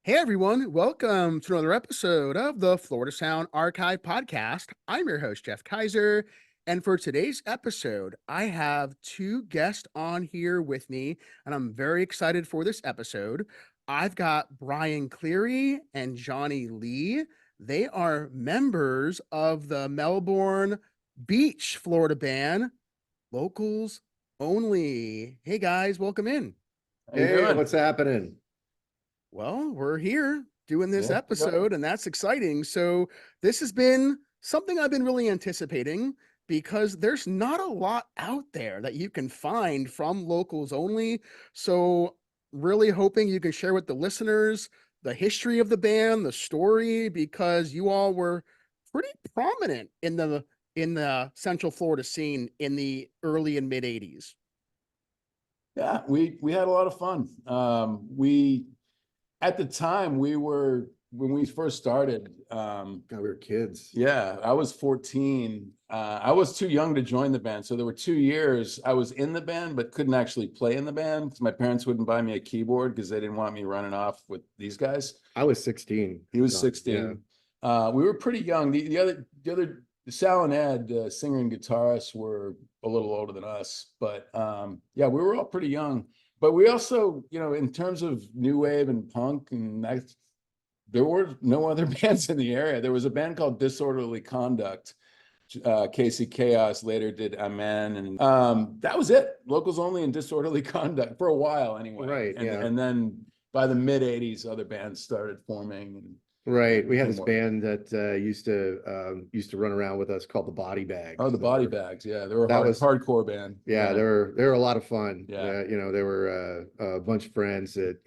Hey everyone, welcome to another episode of the Florida Sound Archive podcast. I'm your host, Jeff Kaiser, and for today's episode, I have two guests on here with me, and I'm very excited for this episode. I've got Brian Cleary and Johnny Lee. They are members of the Melbourne Beach, Florida band, Locals Only. Hey guys, welcome in. How you Hey, doing? what's happening? Well, we're here doing this Yeah, we got it. episode, and that's exciting. So, this has been something I've been really anticipating because there's not a lot out there that you can find from locals only. So, really hoping you can share with the listeners the history of the band, the story, because you all were pretty prominent in the Central Florida scene in the early and mid 80s. Yeah, we had a lot of fun. We at the time we were when we first started. God, we were kids. Yeah, I was 14. I was too young to join the band, so there were 2 years I was in the band but couldn't actually play in the band because my parents wouldn't buy me a keyboard because they didn't want me running off with these guys. I was 16. He was So, 16. We were pretty young. The other Sal and Ed, singer and guitarist, were a little older than us, but yeah, we were all pretty young. But we also, in terms of new wave and punk, there were no other bands in the area. There was a band called Disorderly Conduct. Casey Chaos later did Amen, and that was it. Locals Only and Disorderly Conduct for a while, anyway. Right, And, yeah. and then by the mid '80s, other bands started forming. And right. We had this more. band that used to run around with us called the Body Bags. Oh, the Body Bags, yeah, they were That was hardcore band. yeah, they were a lot of fun. Yeah. They were a bunch of friends that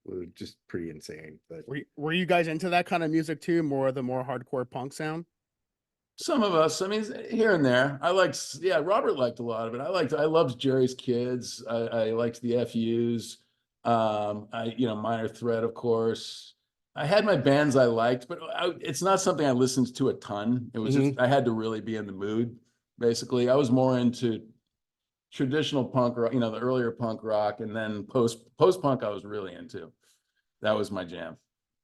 were just pretty insane. But Were you guys into that kind of music too? More hardcore punk sound? Some of us, I mean, here and there. Yeah, Robert liked a lot of it. I loved Jerry's Kids. I liked the FUs. Minor Threat, of course. I had my bands I liked, but it's not something I listened to a ton. It was just, I had to really be in the mood, basically. I was more into traditional punk rock, the earlier punk rock, and then post-punk I was really into. That was my jam,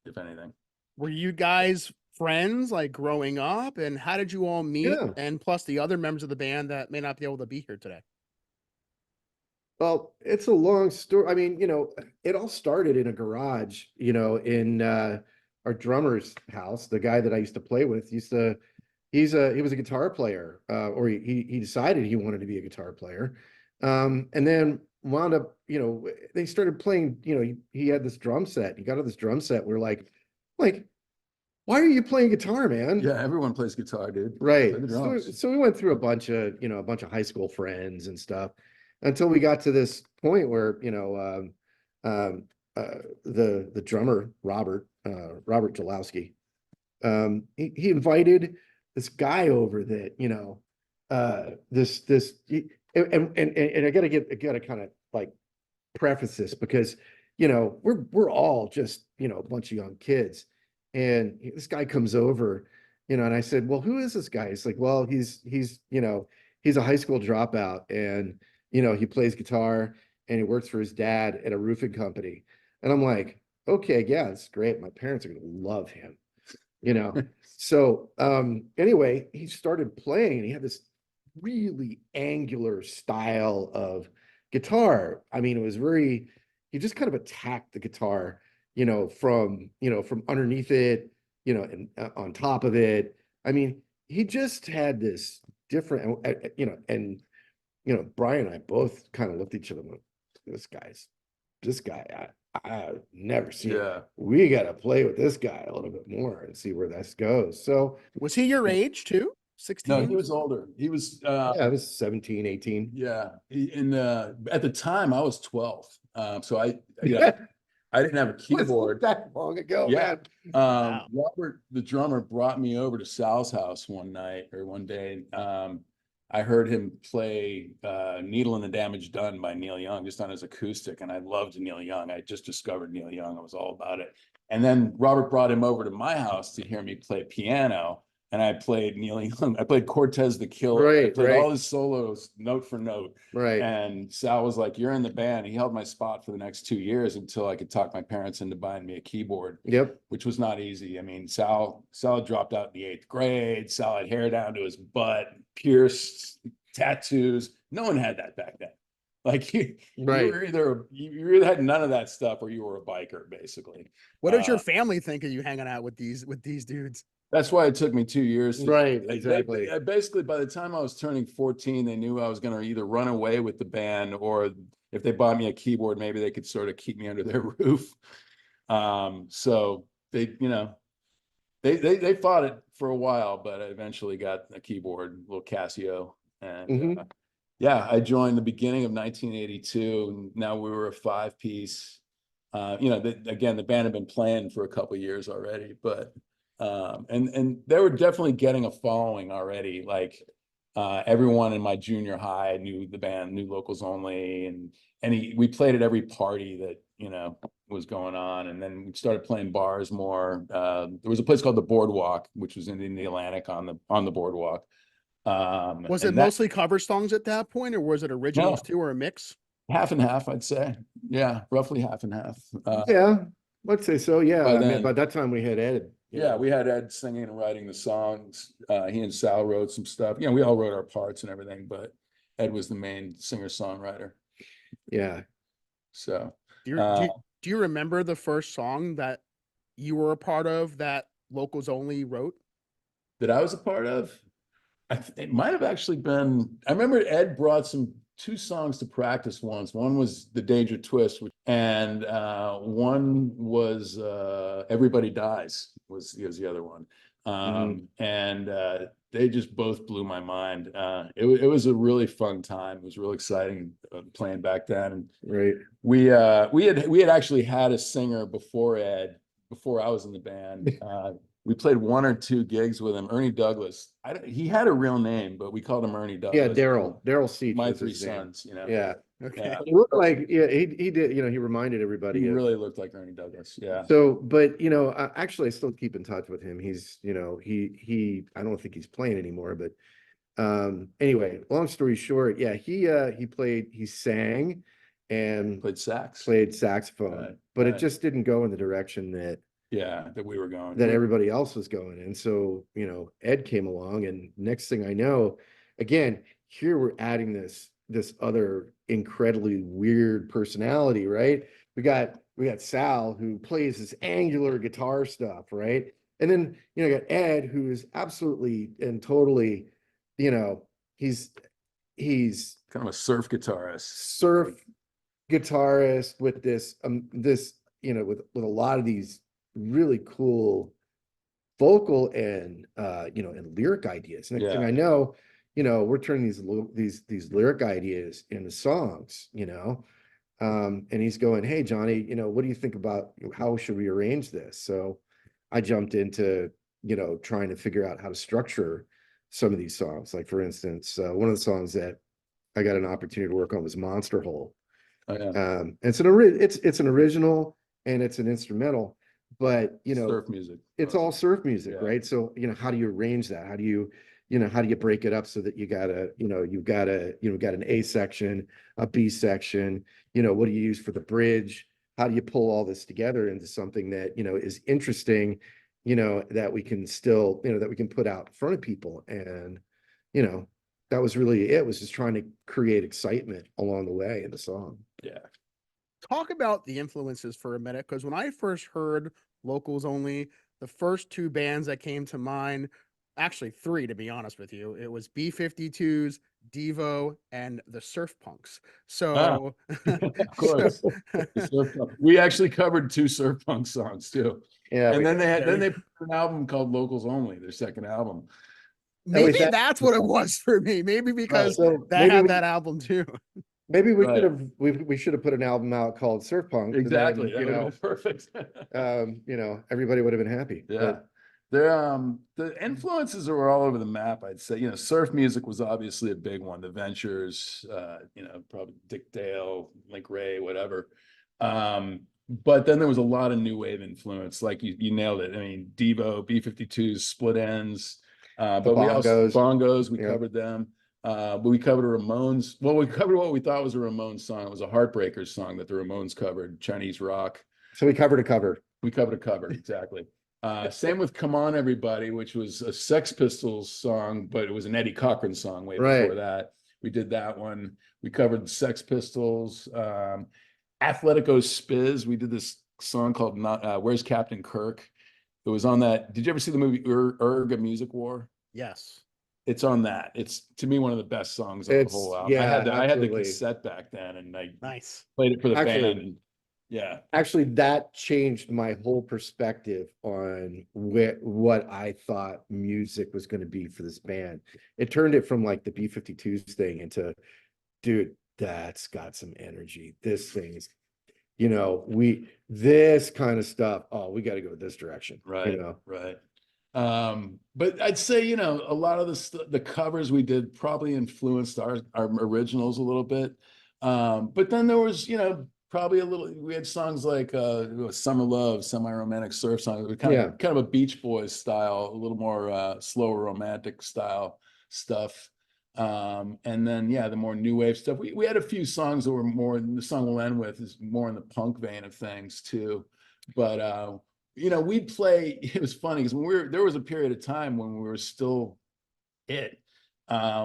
if anything. Were you guys friends like growing up, and how did you all meet? yeah. And plus the other members of the band that may not be able to be here today. Well, it's a long story. I mean, it all started in a garage, in our drummer's house. The guy that I used to play with he was a guitar player, or he decided he wanted to be a guitar player. And then wound up, they started playing, he had this drum set. He got on this drum set. We're like, why are you playing guitar, man? Yeah, everyone plays guitar, dude. Right. Play the So, drums. so we went through a bunch of high school friends and stuff until we got to this point where, the drummer, Robert Jalowski, he invited this guy over that, and I gotta kind of like preface this because, we're all just, a bunch of young kids. And this guy comes over, and I said, well, who is this guy? He's like, well, he's a high school dropout, and he plays guitar and he works for his dad at a roofing company. And I'm like, okay, yeah, it's great. My parents are gonna love him, you know. So anyway, he started playing and he had this really angular style of guitar. I mean, it was he just kind of attacked the guitar, from underneath it, and on top of it. I mean, he just had this different, and Brian and I both kind of looked at each other and went, this guy, I've never seen. Yeah. We got to play with this guy a little bit more and see where this goes. So Was he your age too? 16? No, he was older. He was yeah, I was 17, 18. yeah. At the time I was 12. So I didn't have a Wasn't keyboard. that long ago, Yeah. man. Wow. Robert, the drummer, brought me over to Sal's house one day. I heard him play Needle and the Damage Done by Neil Young just on his acoustic, and I loved Neil Young. I just discovered Neil Young. I was all about it. And then Robert brought him over to my house to hear me play piano. and I played Neil Young. I played Cortez the Killer. I Right, played right. all his solos note for note. Right. And Sal was like, "You're in the band." He held my spot for the next 2 years until I could talk my parents into buying me a keyboard. Yep. Which was not easy. I mean, Sal dropped out in the 8th grade. Sal had hair down to his butt, pierced, tattoos. No one had that back then. Like Right. you either had none of that stuff or you were a biker, basically. What does your family think of you hanging out with these dudes? That's why it took me 2 years. Right, exactly. Basically, by the time I was turning 14, they knew I was going to either run away with the band, or if they bought me a keyboard, maybe they could sort of keep me under their roof. So they, they fought it for a while, but I eventually got a keyboard, a little Casio, and yeah, I joined the beginning of 1982, and now we were a 5-piece. Again, the band had been playing for a couple of years already, but and they were definitely getting a following already. Like everyone in my junior high knew the band, knew Locals Only, and we played at every party that was going on, and then we started playing bars more. There was a place called the Boardwalk, which was in the Atlantic on the boardwalk. Was it mostly cover songs at that point, or was it originals too, or a mix? Half and half, I'd say. Yeah, roughly half and half. Yeah, let's say so. Yeah, by I mean, then- by that time we had Ed. Yeah, we had Ed singing and writing the songs. He and Sal wrote some stuff. We all wrote our parts and everything, but Ed was the main singer-songwriter. Yeah. So Do you remember the first song that you were a part of that Locals Only wrote? that I was a part of, it might have actually been. I remember Ed brought 2 songs to practice once. One was The Danger Twist, and one was Everybody Dies was the other one. And they just both blew my mind. It was a really fun time. It was real exciting playing back then. And Right. we had actually had a singer before Ed, before I was in the band. We played 1 or 2 gigs with him. Ernie Douglas. He had a real name, but we called him Ernie Douglas. Yeah, Daryl Seach. My was 3 his name. sons. Yeah. Okay. Yeah. He looked like, yeah, he did, he reminded everybody He of. really looked like Ernie Douglas. Yeah. So, but actually I still keep in touch with him. He's, he I don't think he's playing anymore, but anyway, long story short, yeah, he sang and Played sax. played saxophone, but right. it just didn't go in the direction that we were going. that everybody else was going. And so, Ed came along, and next thing I know, again, here we're adding this other incredibly weird personality, right? We got Sal, who plays this angular guitar stuff, right? And then, you got Ed, who is absolutely and totally, he's kind of a surf guitarist. Surf guitarist with this with a lot of these really cool vocal and and lyric ideas. Next thing I know, we're turning these lyric ideas into songs, and he's going, "Hey Johnny, what do you think about how should we arrange this?" So I jumped into trying to figure out how to structure some of these songs. Like, for instance, one of the songs that I got an opportunity to work on was Monster Hole. Oh, yeah. It's an original and it's an instrumental, but surf music. It's all surf music, Yeah. right? So how do you arrange that? How do you break it up so that you've got an A section, a B section, what do you use for the bridge? How do you pull all this together into something that is interesting, that we can still, that we can put out in front of people? And that was really it, was just trying to create excitement along the way in the song. Yeah. Talk about the influences for a minute, because when I first heard Locals Only, the first 2 bands that came to mind, actually 3 to be honest with you, it was B-52s, Devo, and the Surf Punks. So of course. We actually covered 2 surf punk songs too. Yeah. And then they put an album called Locals Only, their second album. Maybe that's what it was for me. Maybe because that had that album too. Maybe we should have put an album out called Surf Punk. Exactly. Then, that would have been perfect. Everybody would have been happy. Yeah. The influences were all over the map, I'd say. Surf music was obviously a big one. The Ventures, probably Dick Dale, Link Ray, whatever. But then there was a lot of new wave influence, like you nailed it. I mean, Devo, B-52s, Split Ends, The But we also bongos. bongos, we Yeah. covered them. But we covered a Ramones. Well, we covered what we thought was a Ramones song. It was a Heartbreakers song that the Ramones covered, Chinese rock. So we covered a cover. We covered a cover, exactly. Same with Come On Everybody, which was a Sex Pistols song, but it was an Eddie Cochran song way before Right. that. We did that one. We covered the Sex Pistols. Athletico Spiz, we did this song called Not Where's Captain Kirk? It was on that. Did you ever see the movie Erg, A Music War? Yes. It's on that. It's, to me, one of the best songs on the whole album. Yeah, I had the absolutely. cassette back then, and I Nice. played it for the Actually- band. And yeah. Actually, that changed my whole perspective on what I thought music was going to be for this band. It turned it from like the B-52s thing into, dude, that's got some energy. This thing's, this kind of stuff. Oh, we got to go this direction. Right. Right. But I'd say, a lot of the covers we did probably influenced our originals a little bit. But then there was, probably we had songs like Summer Love, semi-romantic surf song, kind of a Beach Boys style, a little more slower romantic style stuff. And then the more new wave stuff. We had a few songs that were more, the song we'll end with is more in the punk vein of things too. But we'd play, it was funny because there was a period of time when we were still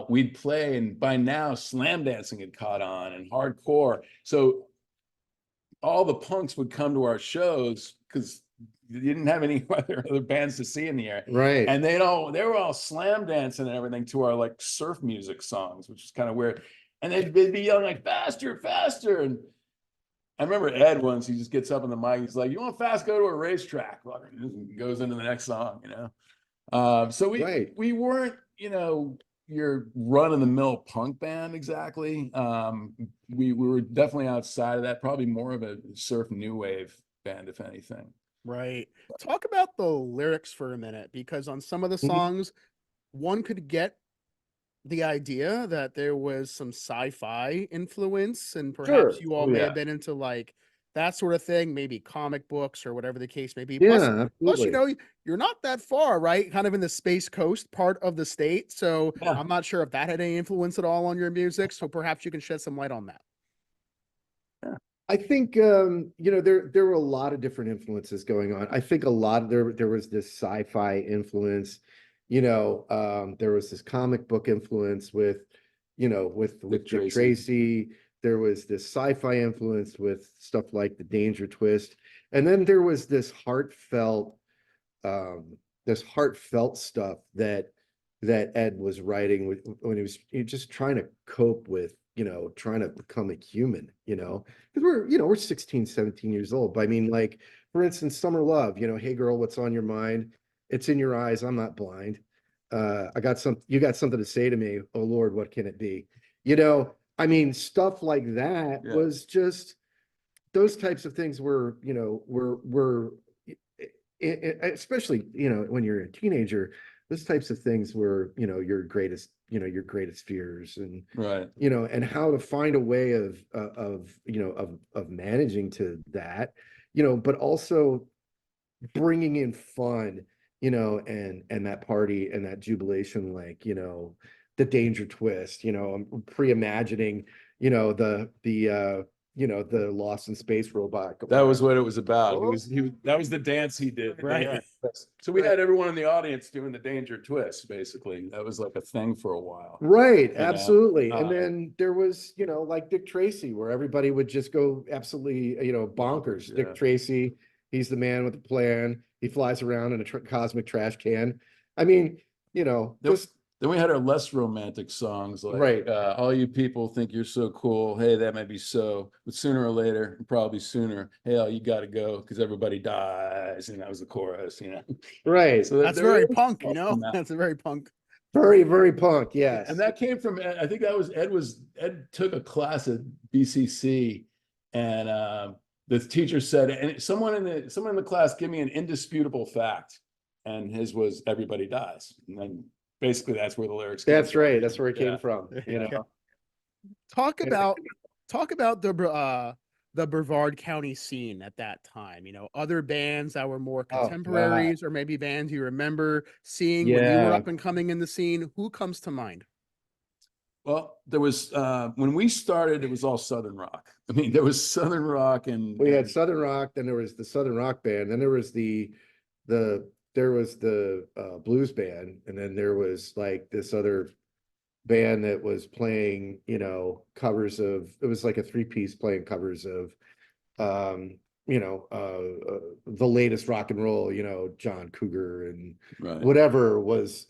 we'd play, and by now slam dancing had caught on and hardcore. So all the punks would come to our shows because you didn't have any other bands to see in the air. Right. And they were all slam dancing and everything to our like surf music songs, which is kind of weird. And they'd be yelling like faster, faster. And I remember Ed once, he just gets up on the mic. He's like, "You want fast? Go to a racetrack." And goes into the next song, So we weren't, your run-of-the-mill punk band exactly. We were definitely outside of that, probably more of a surf new wave band, if anything. Right. Talk about the lyrics for a minute, because on some of the songs, one could get the idea that there was some sci-fi influence, and perhaps you all may have been into like that sort of thing, maybe comic books or whatever the case may be. Yeah, plus, you're not that far, right? Kind of in the Space Coast part of the state. So I'm not sure if that had any influence at all on your music. So perhaps you can shed some light on that. Yeah. I think there were a lot of different influences going on. I think a lot of there was this sci-fi influence. There was this comic book influence with Dick Tracy. There was this sci-fi influence with stuff like the Danger Twist. And then there was this heartfelt stuff that Ed was writing when he was just trying to cope with, trying to become a human, because we're 16, 17 years old. But I mean, like, for instance, Summer Love, "Hey girl, what's on your mind? It's in your eyes. I'm not blind. You got something to say to me. Oh Lord, what can it be?" I mean, stuff like that was just, those types of things were, especially, when you're a teenager, those types of things were, your greatest fears, and right. And how to find a way of managing to that, but also bringing in fun, and that party and that jubilation, like, the Danger Twist, I'm pre-imagining, the Lost in Space robot. That was what it was about. That was the dance he did. Right. So we had everyone in the audience doing the Danger Twist, basically. That was like a thing for a while. Right, absolutely. And then there was, like Dick Tracy, where everybody would just go absolutely, bonkers. Yeah. Dick Tracy, he's the man with the plan. He flies around in a cosmic trash can. I mean, Then we had our less romantic songs, like "All You People Think You're So Cool." Hey, that might be so, but sooner or later, probably sooner. Hey, you got to go because everybody dies, and that was the chorus, Right. So that's very punk, That's a very punk. Very, very punk. Yes. And that came from, I think that was Ed took a class at BCC, and the teacher said, and someone in the class, give me an indisputable fact, and his was "everybody dies," and then basically that's where the lyrics came That's from. right. That's where it came from. Talk about the the Brevard County scene at that time? You know, other bands that were more Oh, God. contemporaries, or maybe bands you remember seeing when you were Yeah. up and coming in the scene. Who comes to mind? Well, there was when we started, it was all Southern rock. I mean, there was Southern rock We had and Southern Rock, then there was the Southern Rock Band, then there was the blues band, and then there was like this other band that was playing, covers of, it was like a three-piece playing covers of the latest rock and roll, John Cougar and right, whatever was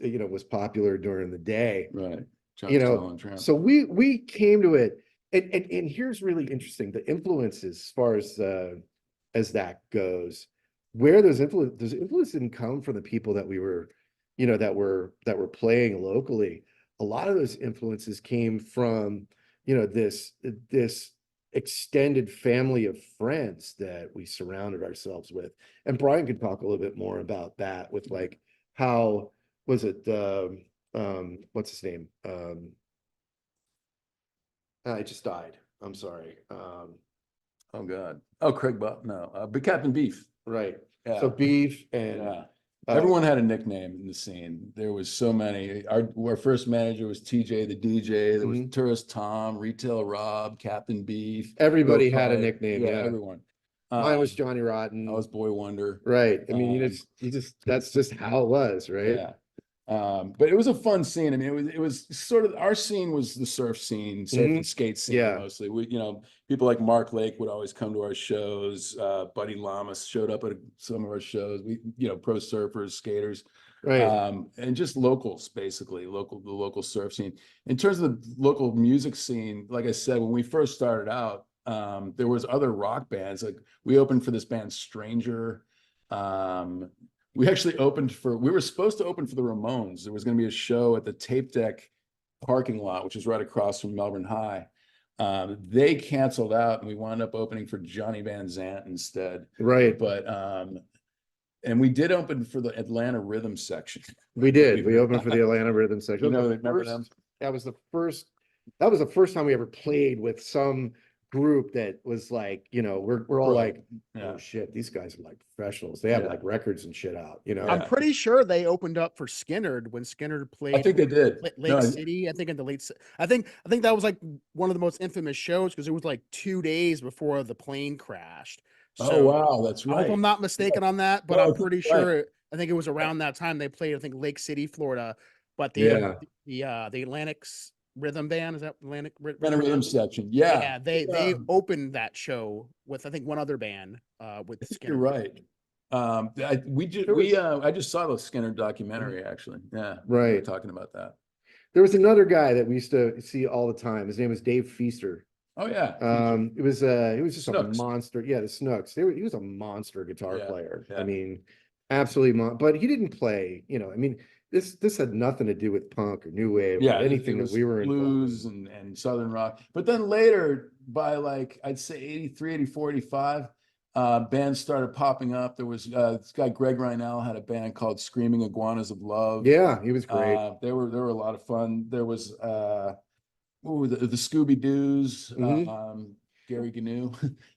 popular during the day. right. John you Tell know and Tramp. so we came to it, and here's really interesting, the influences as far as that goes, where those influence didn't come from the people that we were that were playing locally. A lot of those influences came from this extended family of friends that we surrounded ourselves with. And Brian could talk a little bit more about that, with like how was it what's his name? I just died. I'm sorry. Oh God. Oh, Craig Buck. No, but Captain Beef. Right. Yeah. So Beef and Yeah. Everyone had a nickname in the scene. There was so many. Our first manager was TJ the DJ. There was Tourist Tom, Retail Rob, Captain Beef. everybody Bill had a Fife. nickname. Yeah. Everyone. Mine was Johnny Rotten. I was Boy Wonder. Right. I mean, Um, you just that's just how it was, right? Yeah. But it was a fun scene. I mean, it was sort of, our scene was the surf scene, surf and skate scene Yeah. mostly. We, people like Mark Lake would always come to our shows. Buddy Lamas showed up at some of our shows. We, pro surfers, skaters, Right. and just locals, basically, the local surf scene. In terms of the local music scene, like I said, when we first started out, there was other rock bands. Like we opened for this band Stranger. We actually we were supposed to open for the Ramones. There was going to be a show at the Tape Deck parking lot, which is right across from Melbourne High. They canceled out, and we wound up opening for Johnny Van Zant instead. Right. But and we did open for the Atlanta Rhythm section. We did. We opened for the Atlanta Rhythm section. Remember them? That was the first time we ever played with some group that was like, we're all like, oh shit, these guys are like professionals. They have like records and shit out, I'm pretty sure they opened up for Skinnerd when Skinnerd played. I think they did. Lake City. I think in the I think that was like one of the most infamous shows, because it was like 2 days before the plane crashed. So, oh wow, that's I right. hope I'm not mistaken on that, but I'm pretty right. sure. I think it was around that time they played, I think, Lake City, Florida. But the Atlantic's Rhythm Band, is that Atlantic Rhythm section? Yeah, they opened that show with, I think, one other band with Skinner. You're right. I just saw the Skinner documentary, actually. Yeah, right. we were talking about that. There was another guy that we used to see all the time. His name was Dave Feaster. Oh yeah. He was just Snooks. a monster. Yeah, the Snooks. He was a monster guitar player. Yeah. I mean, absolutely but he didn't play, I mean, this had nothing to do with punk or new wave or anything that we were blues and Southern rock. But then later, by like I'd say 83, 84, 85, bands started popping up. There was this guy Greg Reinell had a band called Screaming Iguanas of Love. Yeah, he was great. They were a lot of fun. There was the Scooby Doos, Gary Gnu.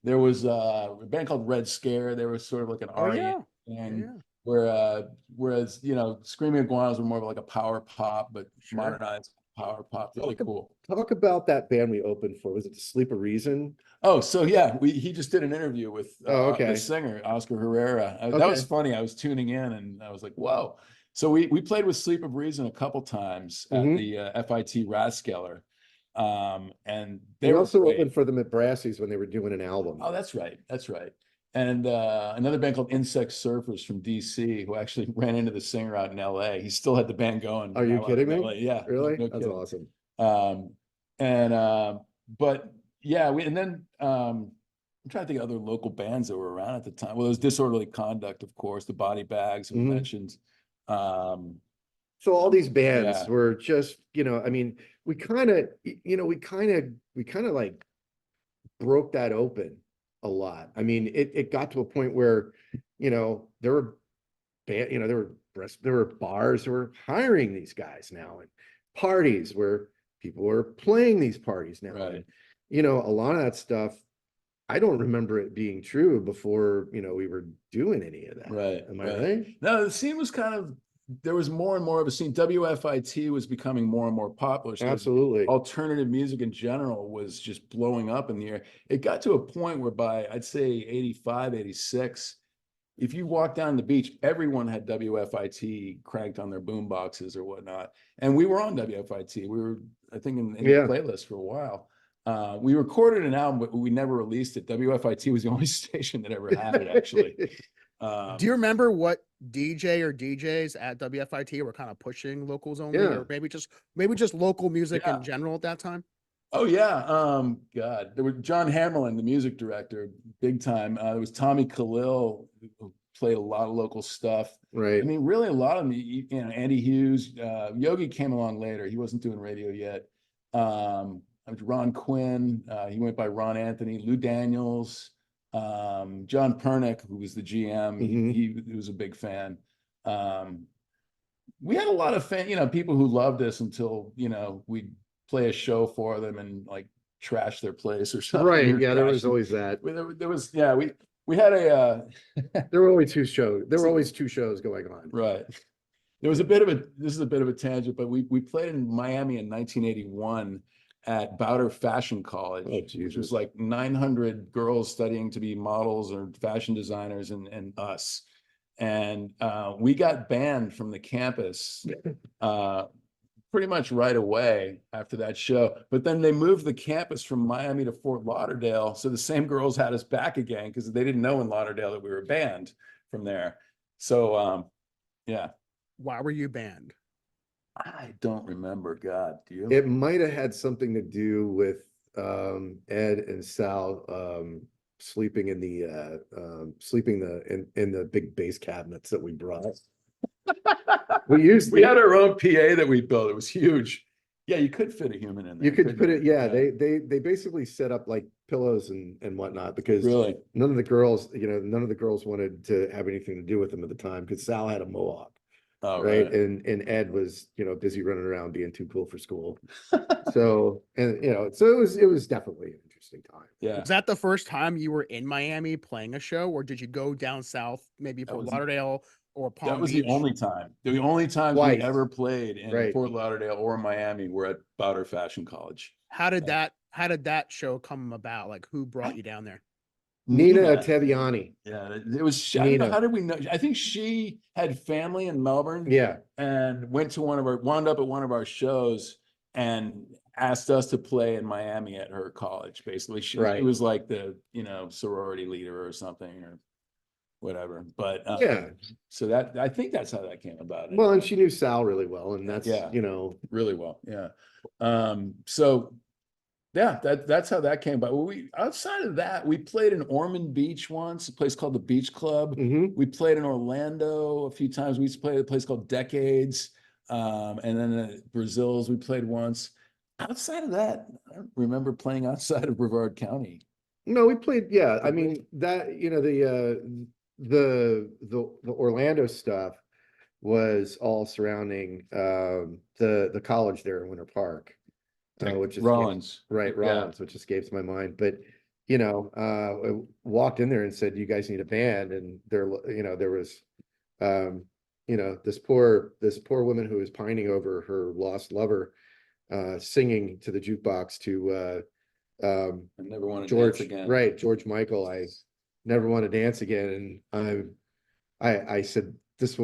There was a band called Red Scare. They were sort of like an REM band. Whereas Screaming Iguanas were more of like a power pop, but modernized power pop. Really cool. Talk about that band we opened for. Was it the Sleep of Reason? Oh, so yeah, he just did an interview with the singer Oscar Herrera. That was funny. I was tuning in and I was like, whoa. So we played with Sleep of Reason a couple times at the FIT Rathskeller. And they also opened for them at Brassy's when they were doing an album. Oh, that's right. And another band called Insect Surfers from DC, who actually ran into the singer out in LA. He still had the band going. Are you kidding me? LA. Yeah. Really? No That's kidding. awesome. But yeah, I'm trying to think of other local bands that were around at the time. Well, there was Disorderly Conduct, of course, the Body Bags we mentioned. So all these bands were just, I mean, we kind of like broke that open a lot. I mean, it got to a point where, there were bars that were hiring these guys now, and parties where people were playing these parties now. Right. And, a lot of that stuff I don't remember it being true before, we were doing any of that. Right. Am I right? No, the scene was kind of, there was more and more of a scene. WFIT was becoming more and more popular. So Absolutely. alternative music in general was just blowing up in the air. It got to a point whereby I'd say 85, 86, if you walk down the beach, everyone had WFIT cranked on their boom boxes or whatnot. And we were on WFIT. We were, I think, in the playlist for a while. We recorded an album, but we never released it. WFIT was the only station that ever had it, actually. Do you remember what DJ or DJs at WFIT were kind of pushing locals only, or maybe just local music in general at that time? Oh yeah, God, there was John Hammerlin, the music director, big time. There was Tommy Khalil, who played a lot of local stuff. Right. I mean, really, a lot of them. Andy Hughes, Yogi came along later. He wasn't doing radio yet. Ron Quinn, he went by Ron Anthony. Lou Daniels, John Pernick, who was the GM, he was a big fan. We had a lot of people who loved us until we'd play a show for them and like trash their place or something. Right. Yeah, there was always that. There was we had a there were always two shows. There were always two shows going on. Right. There was this is a bit of a tangent, but we played in Miami in 1981 at Bowder Fashion College, which was like 900 girls studying to be models or fashion designers, and us. And we got banned from the campus pretty much right away after that show. But then they moved the campus from Miami to Fort Lauderdale. So the same girls had us back again because they didn't know in Lauderdale that we were banned from there. So, yeah. Why were you banned? I don't remember. God, do you? It might have had something to do with Ed and Sal sleeping in the in the big bass cabinets that we brought. We had our own PA that we built. It was huge. Yeah, you could fit a human in there. You could put it. Yeah, they basically set up like pillows and whatnot because really none of the girls wanted to have anything to do with them at the time because Sal had a mohawk. Oh, right. And Ed was, busy running around being too cool for school. So it was definitely an interesting time. Yeah. Was that the first time you were in Miami playing a show, or did you go down south, maybe Fort Lauderdale or Palm Beach? That was the only time. The only times we ever played in Fort Lauderdale or Miami were at Bowder Fashion College. How did that show come about? Like, who brought you down there? Nina Teviani. Yeah, it was Nina. How did we know? I think she had family in Melbourne. Yeah, and wound up at one of our shows and asked us to play in Miami at her college. Basically, she was like the sorority leader or something or whatever. But so that I think that's how that came about. Well, and she knew Sal really well, and that's really well. Yeah. So. Yeah, that's how that came about. Outside of that, we played in Ormond Beach once, a place called the Beach Club. We played in Orlando a few times. We used to play at a place called Decades. And then Brazil's we played once. Outside of that, I don't remember playing outside of Brevard County. No, we played, I mean, that, the Orlando stuff was all surrounding the college there in Winter Park. Which is Rollins, Rollins, which escapes my mind. But I walked in there and said, "You guys need a band," and there was, this poor woman who was pining over her lost lover, singing to the jukebox to I never want to dance again. Right, George Michael. I never want to dance again, and I said, this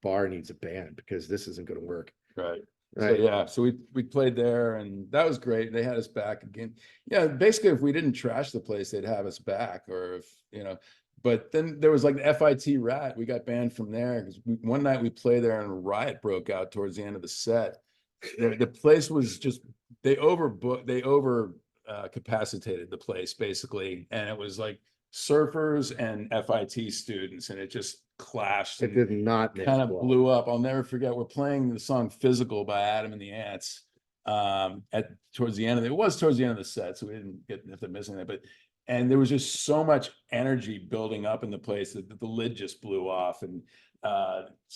bar needs a band because this isn't going to work. Right. So we played there and that was great. They had us back again. Yeah, basically if we didn't trash the place, they'd have us back, or if but then there was like the FIT Rat. We got banned from there because one night we played there and a riot broke out towards the end of the set. The place was just capacitated the place basically, and it was like surfers and FIT students, and it just clashed. It did not kind of blew up. I'll never forget. We're playing the song "Physical" by Adam and the Ants. Towards the end of the set, so we didn't have to miss anything. And there was just so much energy building up in the place that the lid just blew off. And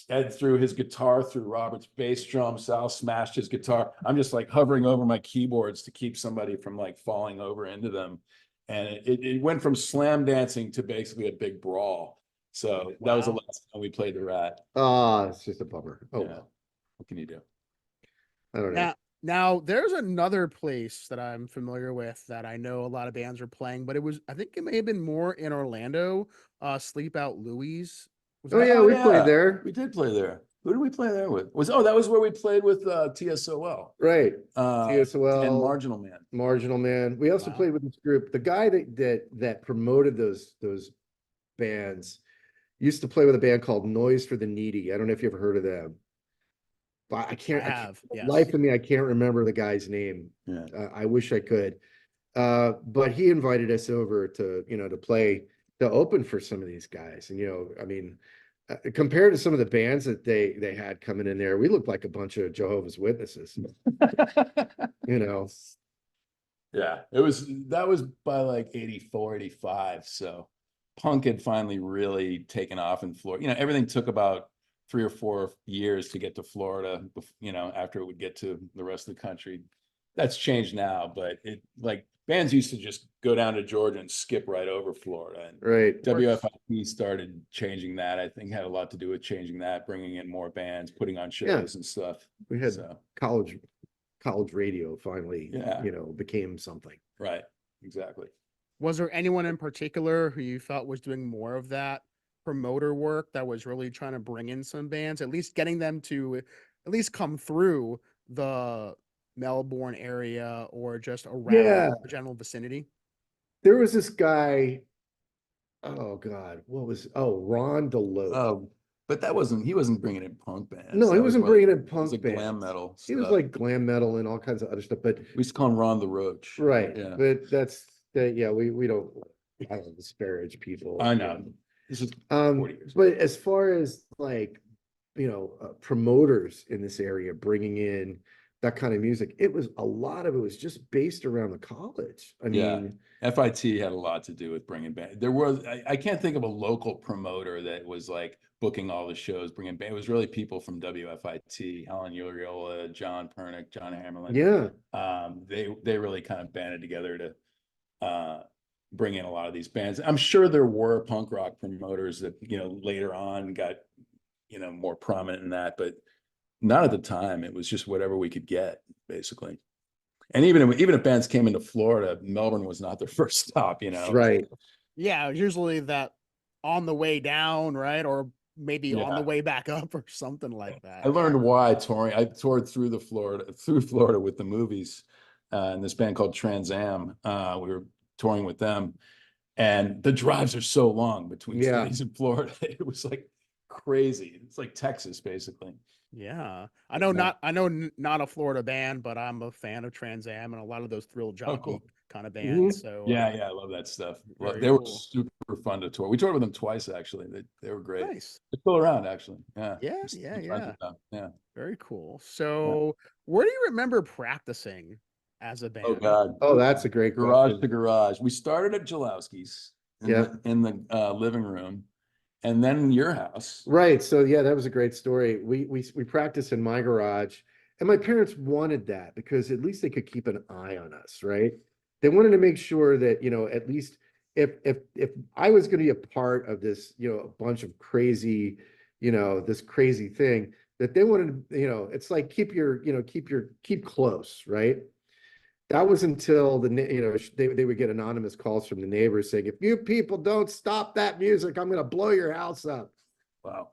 Ed threw his guitar through Robert's bass drum. Sal smashed his guitar. I'm just like hovering over my keyboards to keep somebody from like falling over into them. and it went from slam dancing to basically a big brawl. So that was the Wow. last time we played the Rat. It's just a bummer. Oh, Yeah. well, What can you do? I don't know. Now there's another place that I'm familiar with that I know a lot of bands are playing, but I think it may have been more in Orlando, Sleep Out Louie. Was Oh that? yeah, Oh we played yeah, there. we did play there. Who did we play there with? That was where we played with T.S.O.L. Right. and T.S.O.L, Marginal Man. Marginal Man. We also Wow. played with this group. The guy that promoted those bands used to play with a band called Noise for the Needy. I don't know if you ever heard of them. But I I can't, have, life yes. of me, I can't remember the guy's name. Yeah. I wish I could. But he invited us over to, to play, to open for some of these guys. And, I mean, compared to some of the bands that they had coming in there, we looked like a bunch of Jehovah's Witnesses, you know. Yeah, that was by like 84, 85. So punk had finally really taken off in Florida. Everything took about 3 or 4 years to get to Florida, after it would get to the rest of the country. That's changed now, but like bands used to just go down to Georgia and skip right over Florida. And Right. WFIP started changing that. I think had a lot to do with changing that, bringing in more bands, putting on shows Yeah. and stuff. We had So, college radio finally, yeah. became something. Right. Exactly. Was there anyone in particular who you felt was doing more of that promoter work that was really trying to bring in some bands, at least getting them to at least come through the Melbourne area or just around Yeah. the general vicinity? There was this guy, oh God, Ron DeLoach. Oh, but he wasn't bringing in punk bands. No, he That was wasn't like, bringing in it was punk like bands. glam metal He was stuff. like glam metal and all kinds of other stuff, but We used to call him Ron the Roach. right. Yeah. But yeah, we don't, I don't disparage people. I know. This is 40 years. But as far as like, promoters in this area bringing in that kind of music, a lot of it was just based around the college. I Yeah. mean, FIT had a lot to do with bringing band. I can't think of a local promoter that was like booking all the shows, bringing band. It was really people from WFIT, Helen Uriola, John Pernick, John Hammerlin. yeah. They really kind of banded together to bring in a lot of these bands. I'm sure there were punk rock promoters that, later on got, more prominent in that, but not at the time. It was just whatever we could get, basically. And even if bands came into Florida, Melbourne was not their first stop, Right. Yeah, usually that on the way down, right? Or maybe on the Yeah. way back up or something like that. I learned why touring. I toured through Florida with the movies, and this band called Trans Am. We were touring with them, and the drives are so long between Yeah. cities in Florida. It was like crazy. It's like Texas, basically. Yeah. I know not a Florida band, but I'm a fan of Trans Am and a lot of those thrill jockey cool. kind of Mhm. bands. So Yeah, I love that stuff. very They were cool. super fun to tour. We toured with them twice, actually. They were great. Nice. They're still around, actually. Yeah. Yeah, We're still yeah, friends yeah. with them. Yeah. Very cool. So where do you remember practicing as a Oh band? God. Oh, that's a great Garage question. to garage. We started at Jalowski's Yeah. in the living room, and then your house. Right. So yeah, that was a great story. We practiced in my garage, and my parents wanted that because at least they could keep an eye on us, right? They wanted to make sure that, at least if I was going to be a part of this, a bunch of crazy, this crazy thing, that they wanted, it's like keep close, right? That was until they would get anonymous calls from the neighbors saying, if you people don't stop that music, I'm going to blow your house up. Wow.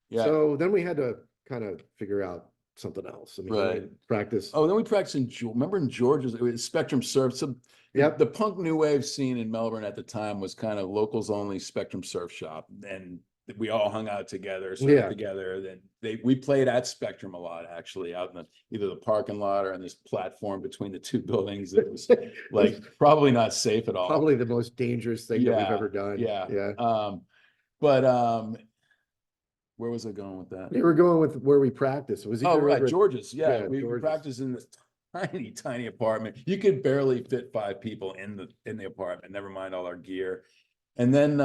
Yeah. So then we had to kind of figure out something else. I mean, Right. practice. Oh, then we practiced remember in Georgia, it was Spectrum Surf. So Yep. the punk new wave scene in Melbourne at the time was kind of locals only Spectrum Surf shop. And we all hung out together, Yeah. together. Then we played at Spectrum a lot, actually, out in either the parking lot or on this platform between the two buildings. It was like probably not safe at all. Probably the most dangerous thing that we've ever done. Yeah. Yeah. But where was I going with that? We were going with where we practiced. Was Oh, either right, over at- George's. Yeah, Yeah, we George's. practiced in this tiny apartment. You could barely fit 5 people in the apartment, never mind all our gear. And then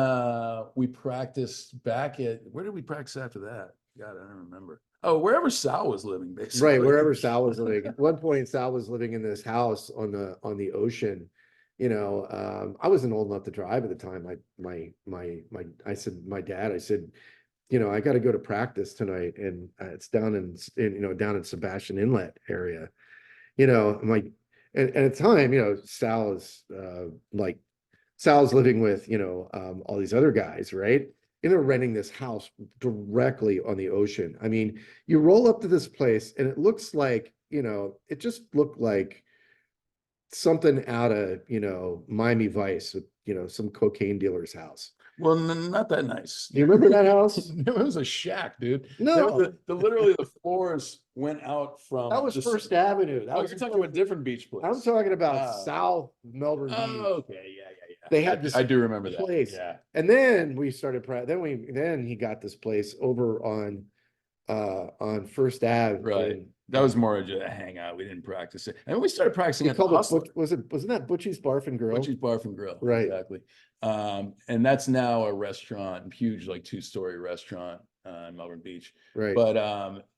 we practiced back at, where did we practice after that? God, I don't remember. Oh, wherever Sal was living, basically. Right, wherever Sal was living. At one point, Sal was living in this house on the ocean, I wasn't old enough to drive at the time. I said, my dad, I said, I got to go to practice tonight, and it's down down in Sebastian Inlet area. I'm like, and at the time, Sal is like, Sal's living with, all these other guys, right? And they're renting this house directly on the ocean. I mean, you roll up to this place and it looks like, it just looked like something out of, Miami Vice with, some cocaine dealer's house. Well, not that nice. You remember that house? It was a shack, dude. No, Literally the floors went out from. that was First Avenue. That Oh, was you're talking about a different beach place. I'm talking about Oh. South Melbourne Oh, Beach. okay, yeah. They had this I do remember that. place. Yeah. And then we started then he got this place over on First Ave. Right. and That was more just a hangout. We didn't practice it. And we started practicing we at the called it Hustler. wasn't that Butchie's Barf and Grill? Butchie's Bar and Grill. Right. Exactly. And that's now a restaurant, huge, like 2-story restaurant in Melbourne Beach. Right. But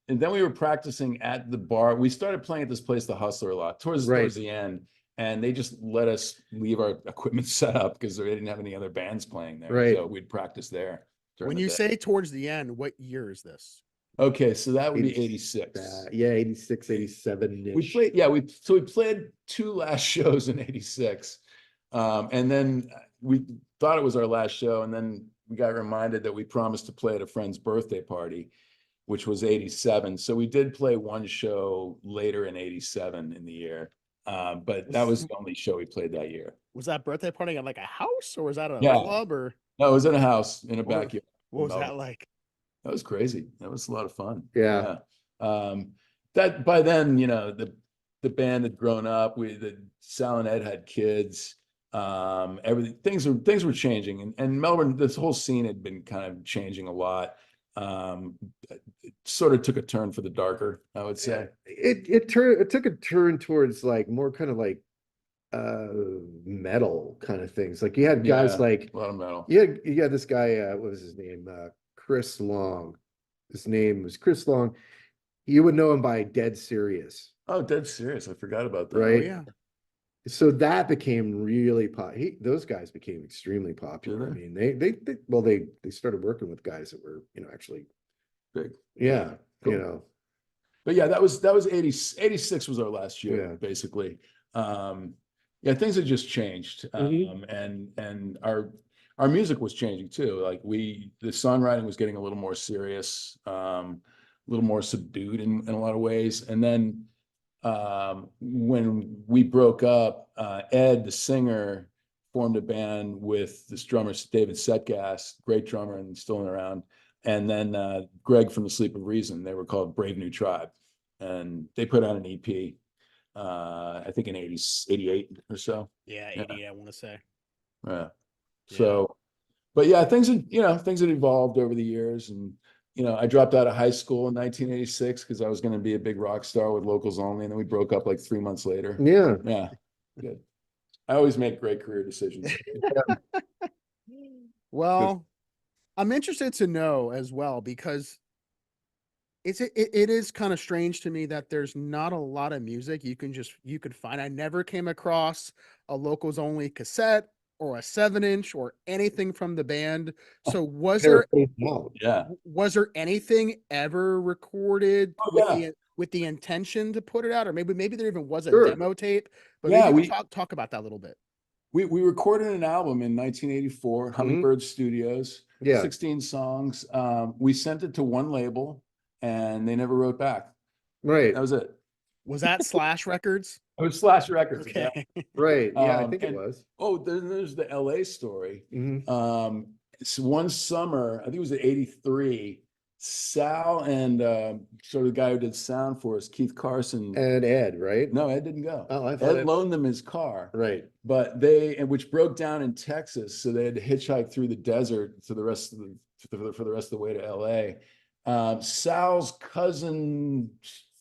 and then we were practicing at the bar. We started playing at this place, the Hustler, a lot towards the end. And they just let us leave our equipment set up because they didn't have any other bands playing there. Right. So we'd practice there. When you say towards the end, what year is this? Okay, so that would be 86. Yeah, 86, 87. We played, we played 2 last shows in 86. And then we thought it was our last show, and then we got reminded that we promised to play at a friend's birthday party, which was 87. So we did play one show later in 87 in the year. But that was the only show we played that year. Was that birthday party at like a house, or was that a Yeah. club, or No, it was in a house in a What- backyard. what was No. that like? That was crazy. That was a lot of fun. Yeah. That by then, the band had grown up. Sal and Ed had kids. Everything, things were changing, and Melbourne, this whole scene had been kind of changing a lot. It sort of took a turn for the darker, I would say. It took a turn towards like more kind of like metal kind of things. Like you had guys Yeah, like a lot of metal. you had this guy, what was his name? Chris Long. His name was Chris Long. You would know him by Dead Serious. Oh, dead serious. I forgot about that. Right. Oh, yeah. So that became really those guys became extremely popular. I Did mean, they started working with guys that were, actually Big. yeah, Cool. But yeah, that was 86 was our last year, Yeah. basically. Yeah, things had just changed. Mhm. And our music was changing too. Like the songwriting was getting a little more serious, a little more subdued in a lot of ways. And then when we broke up, Ed, the singer, formed a band with this drummer, David Setgas, great drummer and still around. And then Greg from the Sleep of Reason. They were called Brave New Tribe. And they put out an EP, I think in 88 or so. Yeah, Yeah. 80, I want to say. Yeah. So, but yeah, things had evolved over the years. And, I dropped out of high school in 1986 because I was going to be a big rock star with Locals Only. And then we broke up like 3 months later. Yeah. Yeah. Good. I always make great career decisions. Well, I'm interested to know as well, because it is kind of strange to me that there's not a lot of music you could find. I never came across a Locals Only cassette or a 7-inch or anything from the band. So was there Yeah. anything ever recorded with the intention to put it out, or maybe there even was a Sure. demo tape? But Yeah, maybe talk about that a little bit. We recorded an album in 1984, Hummingbird Studios, Yeah. 16 songs. We sent it to one label and they never wrote back. Right. That was it. Was that Slash Records? It was Slash Records. Okay. Right. Yeah, I think it and- was. Oh, then there's the LA story. Mhm. So one summer, I think it was at 83, Sal and sort of the guy who did sound for us, Keith Carson. And Ed, right? No, Ed didn't go. Oh, I thought Ed loaned them his car. Right. But which broke down in Texas, so they had to hitchhike through the desert for the rest of the way to LA. Sal's cousin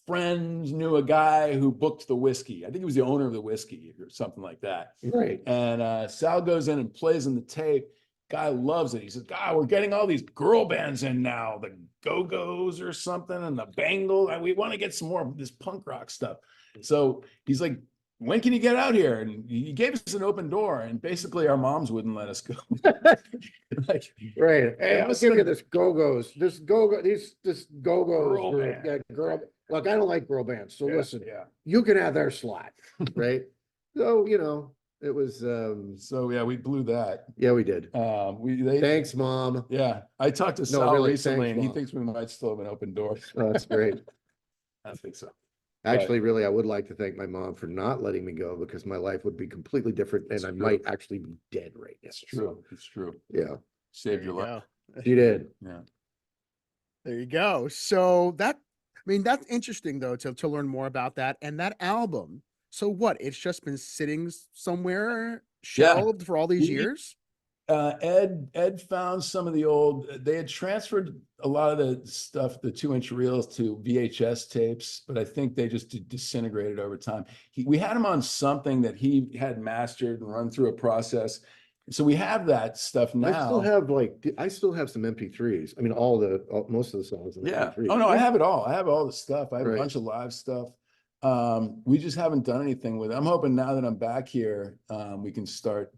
friend knew a guy who booked the whiskey. I think he was the owner of the whiskey or something like that. Right. And Sal goes in and plays in the tape. Guy loves it. He says, "God, we're getting all these girl bands in now, the Go-Go's or something, and the Bangles. And we want to get some more of this punk rock stuff." So he's like when can you get out here? And he gave us an open door, and basically our moms wouldn't let us go. Like, Right. Hey, it I'll must give have you been this go-go's, this go-go's girl group. band. Yeah, girl. Look, I don't like girl bands, so Yeah, listen, yeah. you can have their slot, right? So, it was, So yeah, we blew that. yeah, we did. They Thanks, Mom. Yeah, I talked to No, Sal really, recently, thanks, and he Mom. thinks we might still have an open door. Oh, that's great. I think so. Actually, really, I would like to thank my mom for not letting me go because my life would be completely different and It's I true. might actually be dead right now. It's true. It's true. Yeah, Saved There your you life. go. she did. Yeah. There you go. So I mean, that's interesting though to learn more about that and that album. So what? It's just been sitting somewhere Yeah. shelved for all these We, years? Ed found some of the old, they had transferred a lot of the stuff, the 2-inch reels to VHS tapes, but I think they just disintegrated over time. We had him on something that he had mastered and run through a process. So we have that stuff now. I still have some MP3s. I mean, most of the songs in Yeah. MP3s. Oh no, I have it all. I have all the stuff. I have a Right. bunch of live stuff. We just haven't done anything with it. I'm hoping now that I'm back here, we can start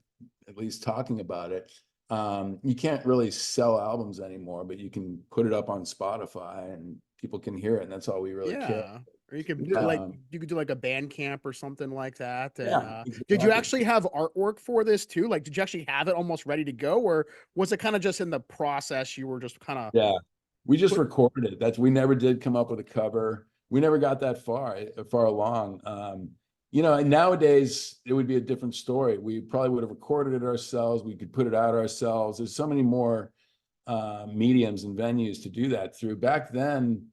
at least talking about it. You can't really sell albums anymore, but you can put it up on Spotify and people can hear it, and that's all we really care. Yeah. Or you could Yeah. you could do like a band camp or something like that. And Yeah, did you exactly. actually have artwork for this too? Like, did you actually have it almost ready to go, or was it kind of just in the process? You were just kind of Yeah, we just put recorded it. We never did come up with a cover. We never got that far along. And nowadays it would be a different story. We probably would have recorded it ourselves. We could put it out ourselves. There's so many more mediums and venues to do that through. Back then,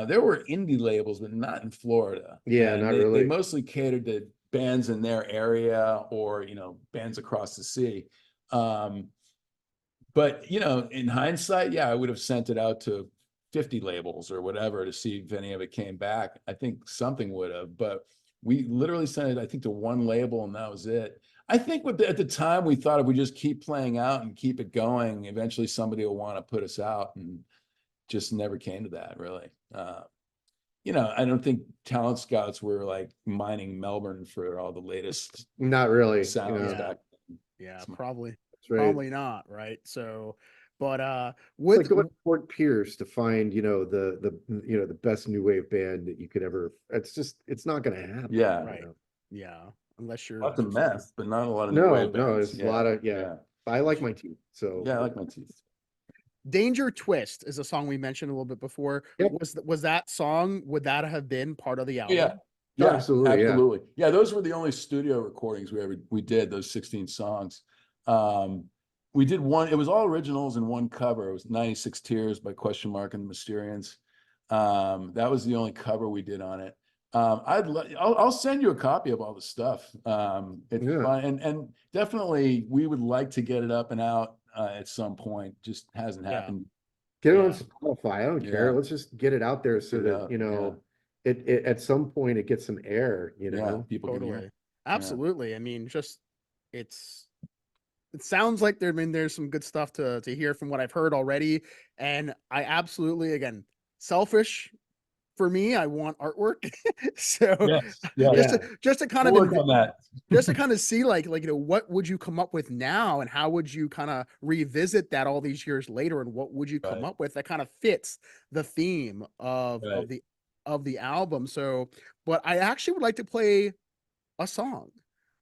there were indie labels, but not in Florida. Yeah, And not they really. mostly catered to bands in their area or bands across the sea. But in hindsight, yeah, I would have sent it out to 50 labels or whatever to see if any of it came back. I think something would have, but we literally sent it, I think, to one label and that was it. I think at the time we thought if we just keep playing out and keep it going, eventually somebody will want to put us out, and just never came to that really. I don't think talent scouts were like mining Melbourne for all the latest Not really. sounds Yeah. back then. Yeah, That's probably That's right. probably not, right? So, but It's with like going to Fort Pierce to find, the best new wave band that you could ever. It's not going to happen. Yeah. right, yeah, unless you're Lots of meth, but not a lot of new No, wave no, bands. it's a lot of I like my teeth. So Yeah, I like my teeth. Danger Twist is a song we mentioned a little bit before. Yep. Was that song, would that have been part of the album? Yeah, yeah, Absolutely, yeah. absolutely. Yeah, those were the only studio recordings we did, those 16 songs. We did one, it was all originals and one cover. It was 96 Tears by Question Mark and the Mysterians. That was the only cover we did on it. I'll send you a copy of all the stuff. It's Yeah. fun, and definitely we would like to get it up and out at some point. Just hasn't Yeah. happened. Get it on Yeah. Spotify. I don't care. Yeah. Let's just get it out there so Get it that, out, it at some point it gets some air, Yeah, people can hear. Totally. Absolutely. I mean, just it sounds like there's some good stuff to hear from what I've heard already. And I absolutely, again, selfish for me, I want artwork. So Yes, yeah. just to kind We'll of work on that. just to kind of see like what would you come up with now, and how would you kind of revisit that all these years later, and what would you come Right. up with that kind of fits the theme of Right. the album. So, but I actually would like to play a song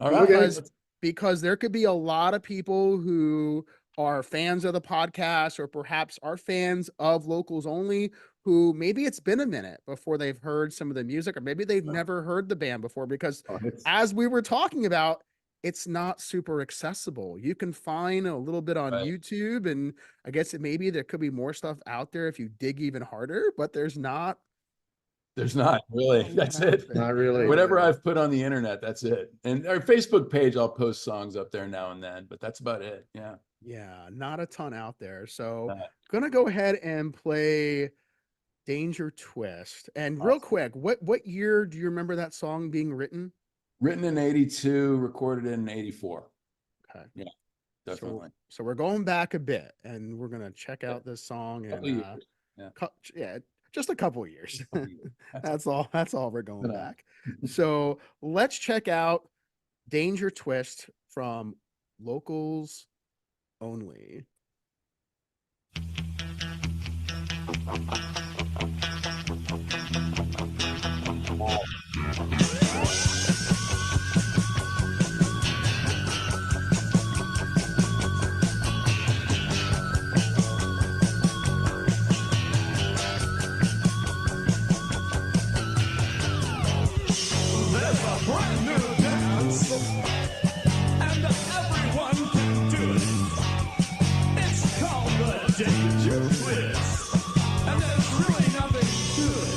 All right. because there could be a lot of people who are fans of the podcast, or perhaps are fans of Locals Only, who maybe it's been a minute before they've heard some of the music, or maybe they've never heard the band before, because as we were talking about, it's not super accessible. You can find a little bit on Right. YouTube, and I guess maybe there could be more stuff out there if you dig even harder, but there's not Really. a lot That's out it. there, Not you really. know? Whatever I've put on the internet, that's it. And our Facebook page, I'll post songs up there now and then, but that's about it. Yeah. Yeah, not a ton out there. So Uh, gonna go ahead and play Danger Twist. And real quick, what year do you remember that song being written? Written in 82, recorded in 84. Okay. Yeah, definitely. So we're going back a bit, and we're gonna check out this song Couple and years. Yeah. yeah, just a couple of years. That's all. That's all we're going No. back. So let's check out Danger Twist from Locals Only. There's a brand new dance, and everyone can do it. It's called the Danger Twist, and there's really nothing to it.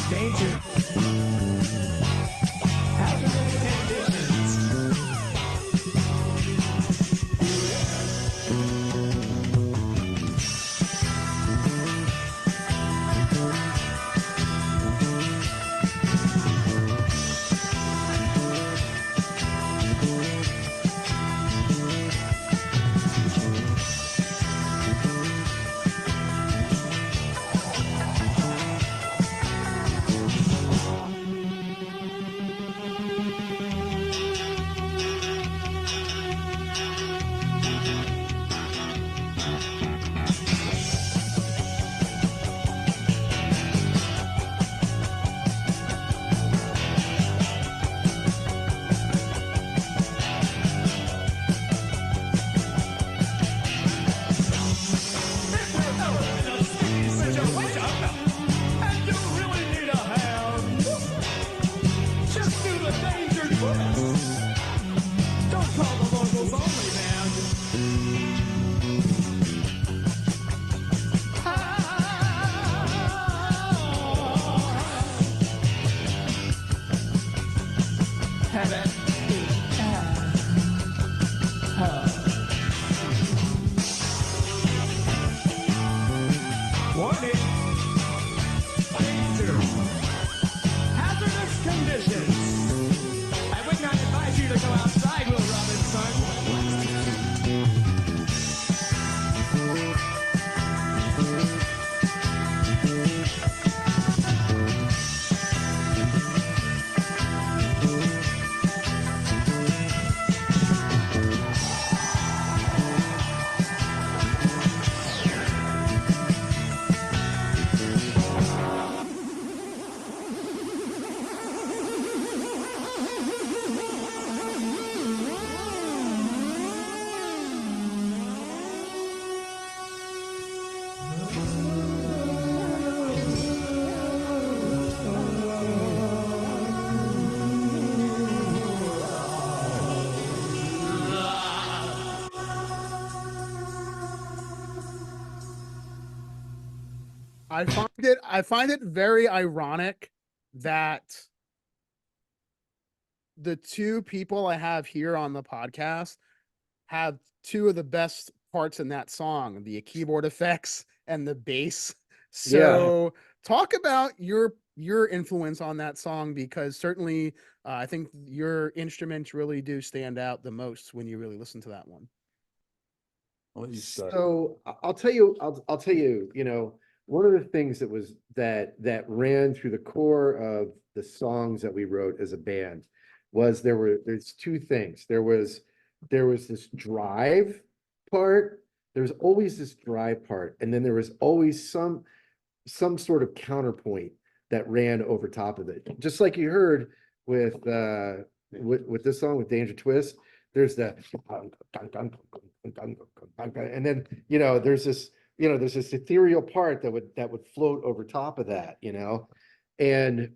Danger. Hazardous conditions. If you're ever in a sticky situation and you really need a hand, just do the Danger Twist. Don't call the Locals Only band. Have it. Warning. Danger. Hazardous conditions. I would not advise you to go outside, Will Robinson. I find it very ironic that the two people I have here on the podcast have two of the best parts in that song, the keyboard effects and the bass. So talk about your influence on that song, because certainly I think your instruments really do stand out the most when you really listen to that one. I'll let you start. So I'll tell you, I'll tell you, one of the things that ran through the core of the songs that we wrote as a band was there's two things. There was this drive part. There's always this drive part, and then there was always some sort of counterpoint that ran over top of it. Just like you heard with this song with Danger Twist, there's the and then there's this ethereal part that would float over top of that, and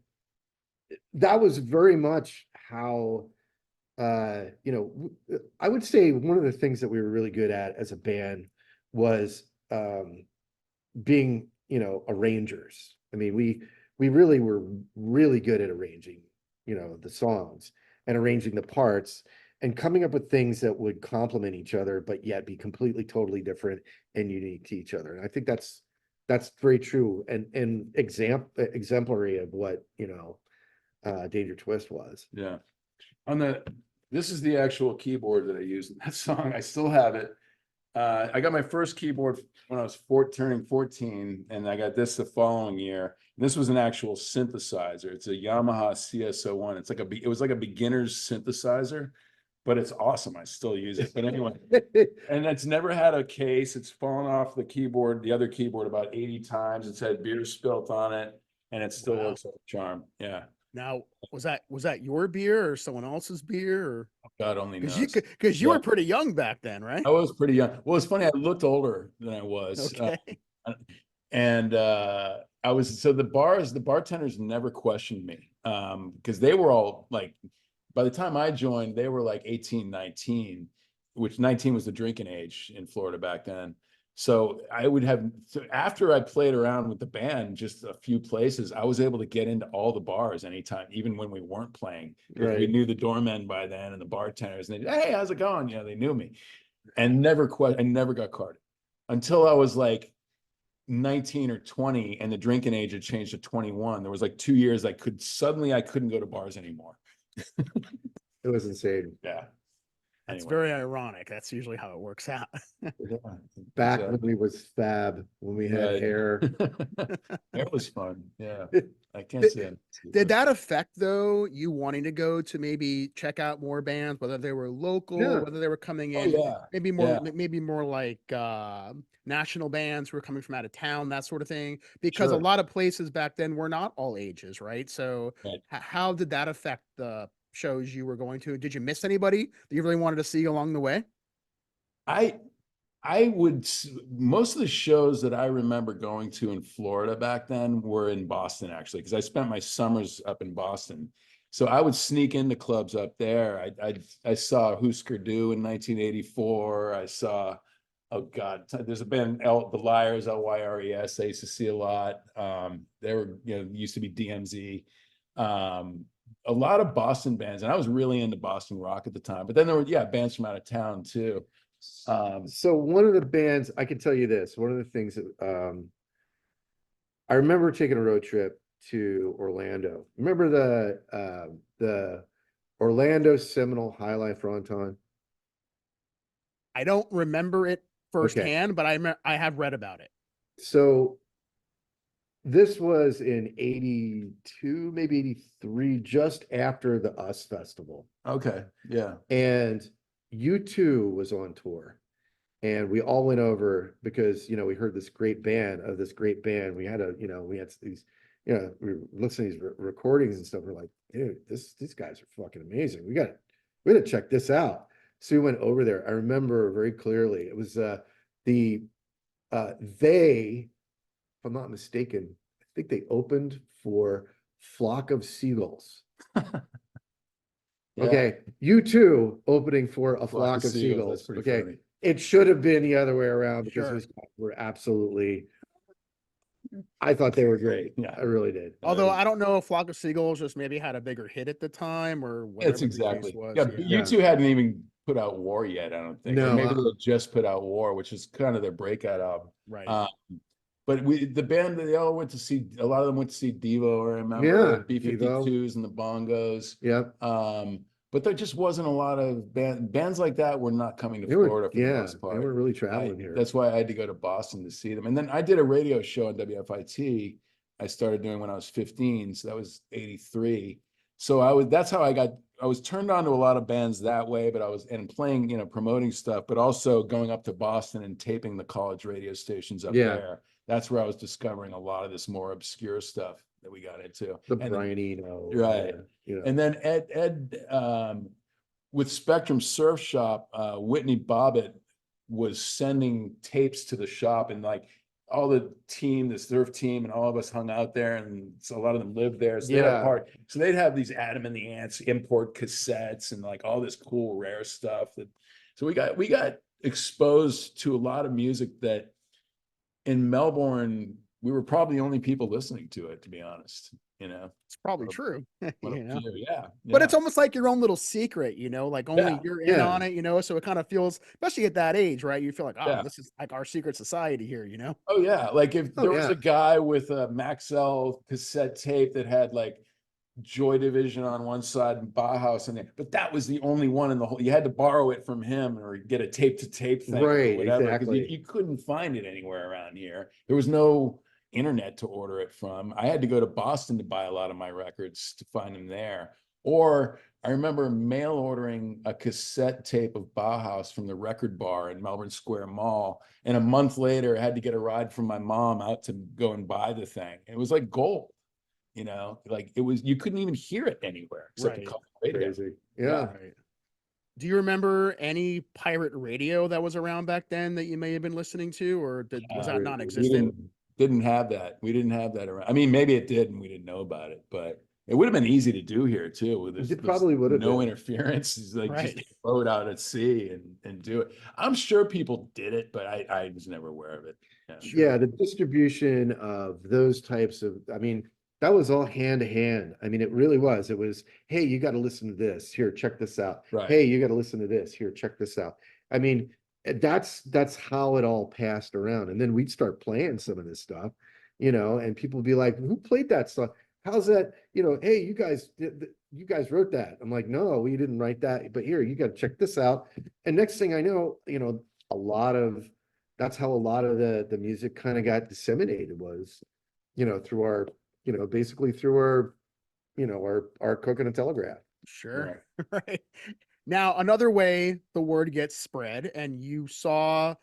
that was very much how I would say one of the things that we were really good at as a band was being arrangers. I mean, we really were really good at arranging the songs and arranging the parts. and coming up with things that would complement each other, but yet be completely, totally different and unique to each other. And I think that's very true and exemplary of what, Danger Twist was. Yeah. This is the actual keyboard that I used in that song. I still have it. I got my first keyboard when I was turning 14, and I got this the following year. This was an actual synthesizer. It's a Yamaha CS01. It was like a beginner's synthesizer, but it's awesome. I still use it. But anyway, and it's never had a case. It's fallen off the other keyboard about 80 times. It's had beer spilt on it, and it still works like a charm. Yeah. Now, was that your beer or someone else's beer, or God only knows. because you were pretty young back then, right? I was pretty young. Well, it's funny. I looked older than I was. Okay. And the bartenders never questioned me, because they were all like, by the time I joined, they were like 18, 19, which 19 was the drinking age in Florida back then. So after I played around with the band, just a few places, I was able to get into all the bars anytime, even when we weren't playing. Right. We knew the doormen by then and the bartenders, and hey, how's it going? They knew me, and I never got carded until I was like 19 or 20, and the drinking age had changed to 21. There was like 2 years I couldn't go to bars anymore. It was insane. Yeah. That's Anyway. very ironic. That's usually how it works out. Back when we was fab, when we had Right. hair. It was fun. Yeah. I can't say it. Did that affect, though, you wanting to go to maybe check out more bands, whether they were local, Yeah. whether they were coming Oh, in, yeah. maybe more like national bands who were coming from out of town, that sort of thing? Because a Sure. lot of places back then were not all ages, right? So Right. how did that affect the shows you were going to? Did you miss anybody that you really wanted to see along the way? Most of the shows that I remember going to in Florida back then were in Boston, actually, because I spent my summers up in Boston. So I would sneak into clubs up there. I saw Husker Du in 1984. I saw, oh God, there's a band, The Lyres, Lyres. I used to see a lot. They were, used to be DMZ. A lot of Boston bands, and I was really into Boston rock at the time. But then there were, bands from out of town too. So one of the bands, I can tell you this, one of the things that I remember taking a road trip to Orlando. Remember the Orlando Seminole High Life Fronton? I don't remember it firsthand, but I have read about it. So this was in 82, maybe 83, just after the US Festival. Okay. Yeah. And U2 was on tour, and we all went over because we heard this great band. We had these, we were listening to these recordings and stuff. We're like, dude, these guys are fucking amazing. We gotta check this out. So we went over there. I remember very clearly. It was if I'm not mistaken, I think they opened for Flock of Seagulls. Yeah. Okay, U2 opening for a Flock of That's Seagulls. pretty Okay, funny. it should have been the other way around because Sure. these guys were absolutely. I thought they were great. Yeah. I really did. Although I don't know if Flock of Seagulls just maybe had a bigger hit at the time or whatever It's the exactly. case was. Yeah, Yeah. U2 hadn't even put out War yet, I don't think. Or No, maybe they had just put out War, which is kind of their breakout album. Right. But the band, they all went to see, a lot of them went to see Devo, I remember. Yeah, B-52s and the Bongos. Yep. But there just wasn't a lot of bands like that were not coming to They were, Florida for the most they part. were really traveling here. That's why I had to go to Boston to see them. And then I did a radio show on WFIT. I started doing when I was 15, so that was 83. So that's how I was turned on to a lot of bands that way, but I was playing, promoting stuff, but also going up to Boston and taping the college radio stations up there. That's where I was discovering a lot of this more obscure stuff that we got into. Brian Eno. Right. And then Ed with Spectrum Surf Shop, Whitney Bobbitt was sending tapes to the shop, and like all the surf team and all of us hung out there, and so a lot of them lived there. So they'd have these Adam and the Ants import cassettes and like all this cool rare stuff so we got exposed to a lot of music that in Melbourne we were probably the only people listening to it, to be honest. you know, It's probably or true. what a You know, few, yeah, but it's yeah, almost like your own little secret, like only yeah, you're in Yeah. on it, so it kind of feels, especially at that age, right? You feel like, oh, yeah. this is like our secret society here. Oh yeah, like if Oh there was yeah. a guy with a Maxell cassette tape that had like Joy Division on one side and Bauhaus in there, but that was the only one in the whole. You had to borrow it from him or get a tape to tape thing or Right, whatever because exactly. you couldn't find it anywhere around here. There was no internet to order it from. I had to go to Boston to buy a lot of my records to find them there. Or I remember mail ordering a cassette tape of Bauhaus from the record bar in Melbourne Square Mall. And a month later, I had to get a ride from my mom out to go and buy the thing. It was like gold, like it was, you couldn't even hear it anywhere except a Right. couple radio. Crazy. Yeah. Yeah. Right. Do you remember any pirate radio that was around back then that you may have been listening to, or was that We non-existent? didn't have that. We didn't have that around. I mean, maybe it did and we didn't know about it, but it would have been easy to do here too. With It probably would have no been. interference. It's like Right. just float out at sea and do it. I'm sure people did it, but I was never aware of it. Yeah. Yeah, the distribution of those types of, I mean, that was all hand to hand. I mean, it really was. It was, hey, you got to listen to this. Here, check this out. Right. Hey, you got to listen to this. Here, check this out. I mean, that's how it all passed around. And then we'd start playing some of this stuff, and people would be like, who played that stuff? How's that? Hey, you guys wrote that. I'm like, no, we didn't write that. But here, you got to check this out. And next thing I know, a lot of that's how a lot of the music kind of got disseminated was, through our, basically through our, our Coke and a Telegraph. Sure. Right. Now, another way the word gets spread, and you saw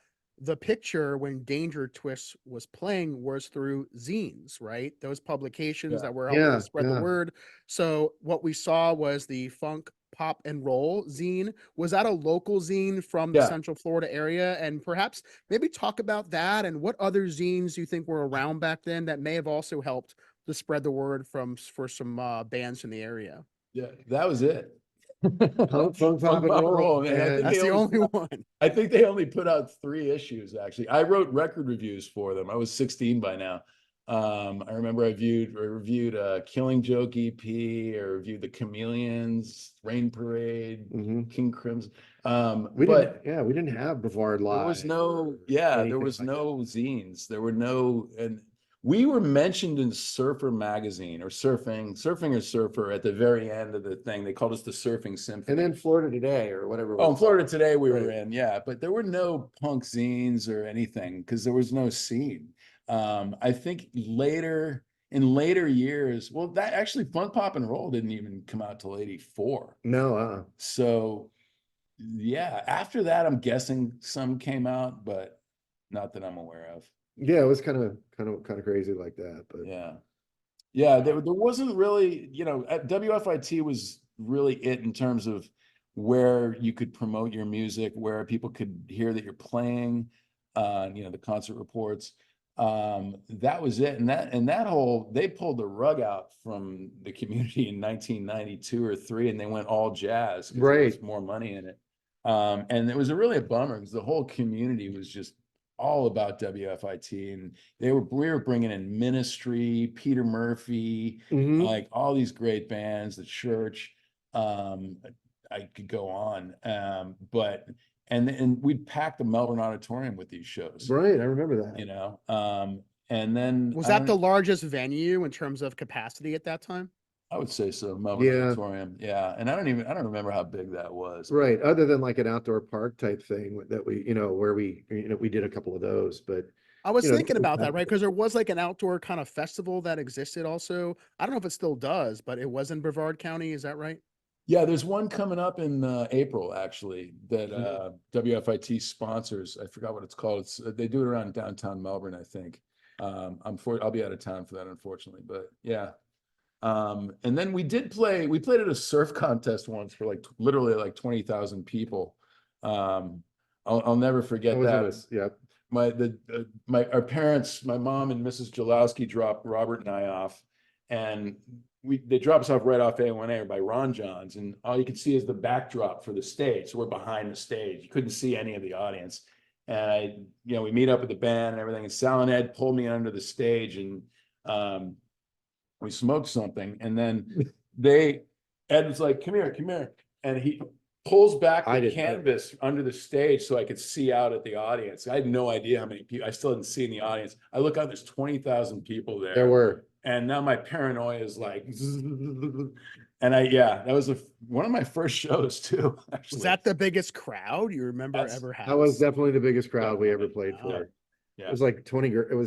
the picture when Danger Twist was playing, was through zines, right? Those publications Yeah. that were helping Yeah, to spread the yeah. word. So what we saw was the Funk Pop and Roll zine. Was that a local zine from the Yeah. Central Florida area? And perhaps maybe talk about that and what other zines you think were around back then that may have also helped to spread the word for some bands in the area. Yeah, that was it. Funk, Pop, and Roll, man. I think That's they the only only one. I think they only put out 3 issues, actually. I wrote record reviews for them. I was 16 by now. I remember I reviewed Killing Joke EP, I reviewed the Chameleons, Rain Parade, Mhm. King Crimson. We But we didn't have Brevard there Live. was no, or there anything was like that. no zines. There were no, and we were mentioned in Surfer magazine or Surfing or Surfer at the very end of the thing. They called us the Surfing Symphony. And then Florida Today or whatever. it Oh, in was Florida called. Today we were Right. in, yeah, but there were no punk zines or anything because there was no scene. I think in later years, well, that actually Funk Pop and Roll didn't even come out till 84. No, So yeah, after that, I'm guessing some came out, but not that I'm aware of. yeah, it was kind of crazy like that, but Yeah, there wasn't really, WFIT was really it in terms of where you could promote your music, where people could hear that you're playing, the concert reports. That was it. And that whole, they pulled the rug out from the community in 1992 or 3, and they went all jazz because there was Right. more money in it. And it was really a bummer because the whole community was just all about WFIT, and we were bringing in Ministry, Peter Murphy, Mhm. like all these great bands, the Church. I could go on, but and we'd pack the Melbourne Auditorium with these shows, Right, I remember that. and then Was that the largest venue in terms of capacity at that time? I would say so, Melbourne Yeah. Auditorium, yeah, and I don't remember how big that was, Right, other than like an outdoor park type thing that we, where we did a couple of those, but I was You know, thinking about that, right? exactly. Because there was like an outdoor kind of festival that existed also. I don't know if it still does, but it was in Brevard County. Is that right? Yeah, there's one coming up in April, actually, that Mhm. WFIT sponsors. I forgot what it's called. They do it around downtown Melbourne, I think. I'll be out of town for that, unfortunately, but yeah. And then we played at a surf contest once for like literally like 20,000 people. I'll never forget I was in that. this, yeah. Our parents, my mom and Mrs. Jalowski dropped Robert and I off, and they dropped us off right off A1A by Ron John's, and all you could see is the backdrop for the stage. So we're behind the stage. You couldn't see any of the audience. And we meet up with the band and everything. And Sal and Ed pulled me under the stage, and We smoked something, and then Ed was like, come here. And he pulls back I the didn't know. canvas under the stage so I could see out at the audience. I had no idea how many people, I still didn't see in the audience. I look out, there's 20,000 people there. There were. And now my paranoia is like, and that was one of my first shows too, actually. Was that the biggest crowd you remember ever having? That was definitely the biggest crowd we ever played Wow. for. Yeah. It was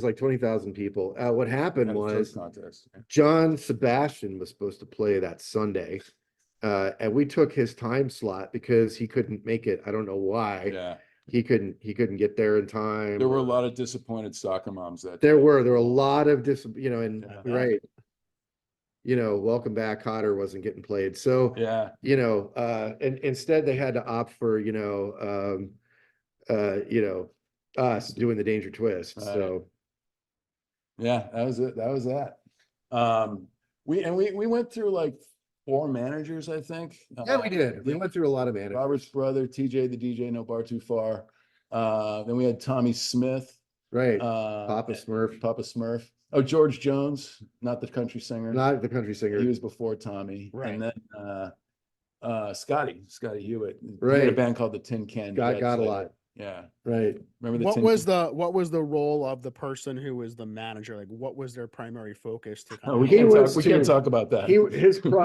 like 20,000 people. What happened At a was folk contest. John Sebastian was supposed to play that Sunday. And we took his time slot because he couldn't make it. I don't know why. Yeah. He couldn't get there in time. There were a lot of disappointed soccer moms that There were a lot of and Yeah. right. Welcome Back, Cotter wasn't getting played. So, Yeah. and instead they had to opt for, us doing the Danger Twist. Right. So Yeah, that was it. That was that. We went through like 4 managers, I think. yeah, we did. We went through a lot of managers. Robert's brother, TJ the DJ, No Bar Too Far. Then we had Tommy Smith. Right. Papa Papa Smurf. Smurf. Oh, George Jones, not the country singer. Not the country singer. He was before Tommy. Right. And then Scotty Hewitt. He had a Right. band called the Tin Can Got Jets a later. lot. Yeah. Right. Remember the What Tin was Can- the role of the person who was the manager? Like, what was their primary focus to Oh, kind we of? He can't was talk, we can't to- talk about that.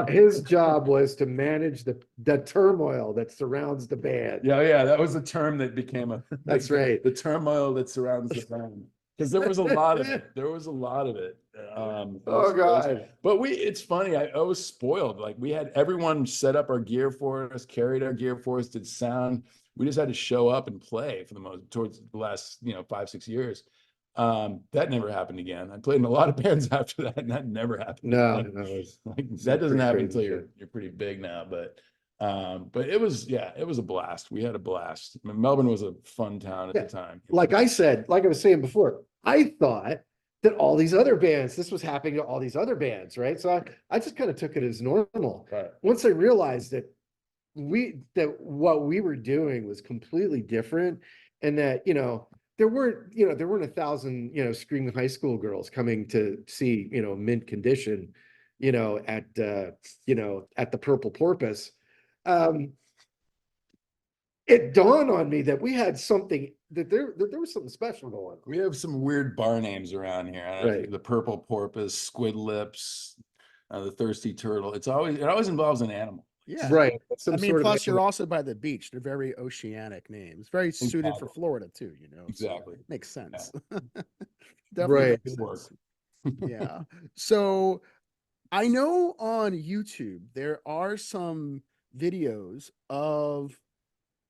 His job was to manage the turmoil that surrounds the band. Yeah, that was a term that became a. That's right. The turmoil that surrounds the band. Because there was a lot of it. There was a lot of it. Oh, God. But it's funny. I was spoiled. Like we had everyone set up our gear for us, carried our gear for us, did sound. We just had to show up and play for the most towards the last 5-6 years. That never happened again. I played in a lot of bands after that, and that never happened. No, again. no, it was Like It's that doesn't pretty happen crazy until shit. you're pretty big now. But it was a blast. We had a blast. I mean, Melbourne was a fun town at Yeah. the time. like I was saying before, I thought that all these other bands, this was happening to all these other bands, right? So I just kind of took it as normal. Right. Once I realized that what we were doing was completely different, and that there weren't 1,000 screaming high school girls coming to see Mint Condition at the Purple Porpoise. It dawned on me that we had something, that there was something special going on. We have some weird bar names around here. I don't know if Right. the Purple Porpoise, Squid Lips, the Thirsty Turtle. It always involves an animal. Yeah. Right. I Some mean, sort of plus you're animal. also by the beach. They're very oceanic names. Very suited for Exactly. Florida too, so Exactly. makes sense. Right. Definitely makes Good work. sense. Yeah. So I know on YouTube there are some videos of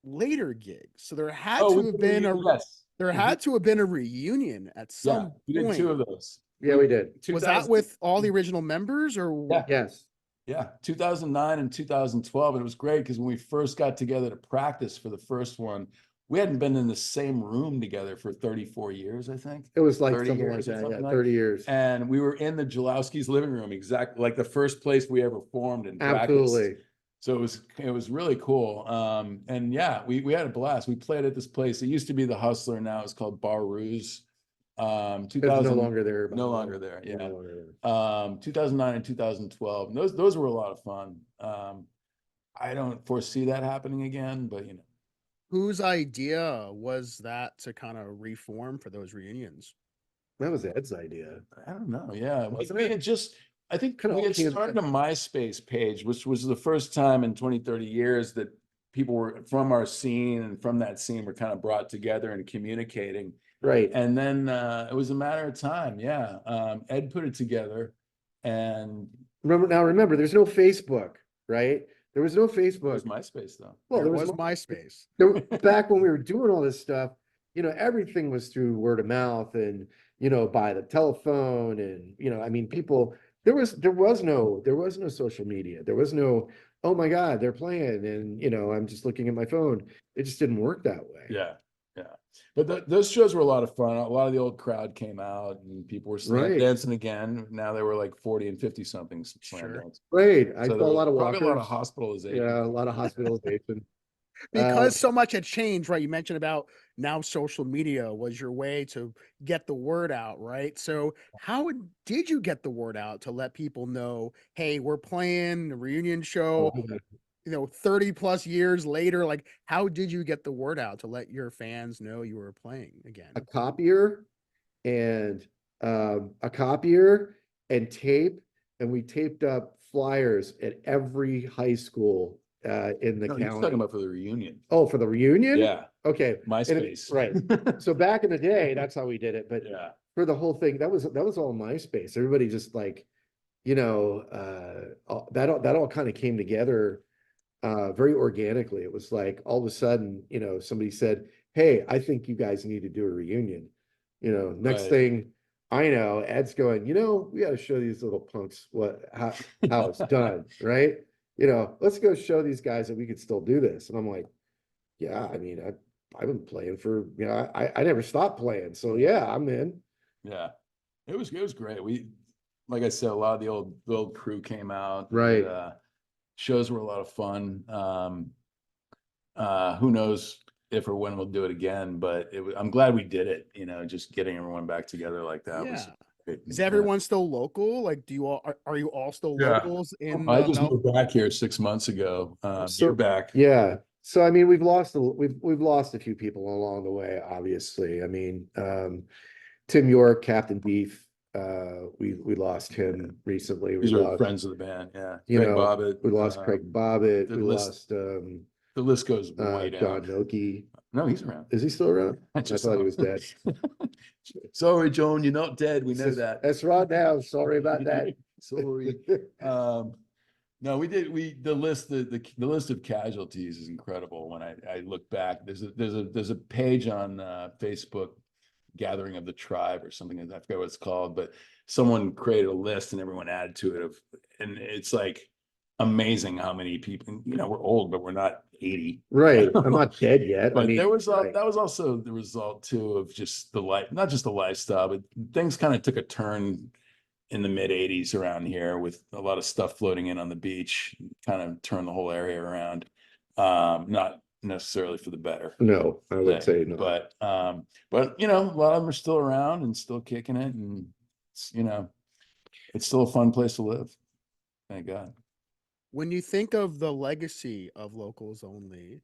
later gigs. So there had Oh, to we have did been a yes. there had to have been a reunion at Yeah, some we did point. 2 of those. Yeah, we did. Was that 2000 with all the original members or Yeah. Yes. Yeah, 2009 and 2012. And it was great because when we first got together to practice for the first one, we hadn't been in the same room together for 34 years, I think. It was like 30 something like years or that. something Yeah, like- 30 years. And we were in the Jalowski's living room, exactly like the first place we ever formed and practiced. Absolutely. So it was really cool. And yeah, we had a blast. We played at this place. It used to be the Hustler, now it's called Bar Ruse. It's 2000 no longer there. by no the way. longer there, yeah. No longer there. 2009 and 2012. And those were a lot of fun. I don't foresee that happening again, but whose idea was that to kind of reform for those reunions? That was Ed's idea. I don't know. Yeah, Wasn't we it? had just, I think Kinda we all had came started a MySpace page, which was the first time in 20, 30 years that people were from our scene and from that scene were kind of brought together and communicating. Right. And then it was a matter of time. Yeah. Ed put it together and Remember, there's no Facebook, right? There was no it Facebook. was MySpace though. Well, There there was was MySpace. back when we were doing all this stuff, everything was through word of mouth and, by the telephone and, I mean, people, there was no social media. There was no, oh my God, they're playing. And, I'm just looking at my phone. It just didn't work that way. Yeah. Yeah. But those shows were a lot of fun. A lot of the old crowd came out and people were slam Right. dancing again. Now they were like 40 and 50 somethings slam Sure. dancing. Right. I So saw there a was lot of probably walkers. a lot of hospitalization. Yeah, a lot of hospitalization. Because so much had changed, right? You mentioned about now social media was your way to get the word out, right? So how did you get the word out to let people know, hey, we're playing a reunion show, 30 plus years later? Like, how did you get the word out to let your fans know you were playing a again? copier and a copier and tape, and we taped up flyers at every high school in the No, he's county. talking about for the reunion. Oh, for the reunion? Yeah, Okay. MySpace. Right. So back in the day, that's how we did it. But Yeah. for the whole thing, that was all MySpace. Everybody just like, that all kind of came together very organically. It was like all of a sudden, somebody said, "Hey, I think you guys need to do a reunion." Next Right. thing I know, Ed's going, we got to show these little punks how it's done, right? Let's go show these guys that we could still do this. And I'm like, yeah, I mean, I've been playing for, I never stopped playing. So yeah, I'm in. Yeah. It was great. Like I said, a lot of the old crew came out. Right. Shows were a lot of fun. Who knows if or when we'll do it again, but I'm glad we did it, just getting everyone back together like that was Yeah. great. Is everyone still local? Like, are you all still Yeah. locals in I just Melbourne? moved back here 6 months ago. So- You're back. Yeah. So I mean, we've lost a few people along the way, obviously. I mean, Tim York, Captain Beef, we lost him recently. We These are lost, friends of the band. Yeah. you Craig know, Bobbitt. we lost Craig Bobbitt. the We list- lost The list goes way John down. Noki. No, he's around. Is he still around? I just thought saw he was him. dead. Sorry, Joan, you're not dead. We know that. That's right now. Sorry about that. Sorry. No, the list of casualties is incredible. When I look back, there's a page on Facebook, Gathering of the Tribe or something. I forget what it's called, but someone created a list and everyone added to it and it's like amazing how many people, we're old, but we're not 80. Right. I'm not dead yet. But I mean, there was right. that was also the result too of just not just the lifestyle, but things kind of took a turn in the mid 80s around here with a lot of stuff floating in on the beach, kind of turned the whole area around. Not necessarily for the better. No, I would say no. But a lot of them are still around and still kicking it, and it's still a fun place to live. Thank God. When you think of the legacy of Locals Only,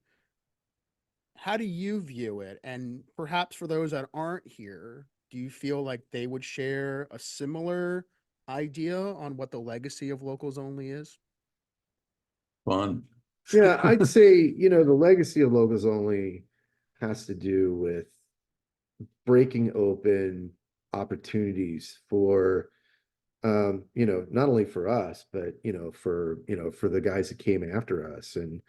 how do you view it? And perhaps for those that aren't here, do you feel like they would share a similar idea on what the legacy of Locals Only is? Fun. Yeah, I'd say, the legacy of Locals Only has to do with breaking open opportunities for not only for us, but for the guys that came after us and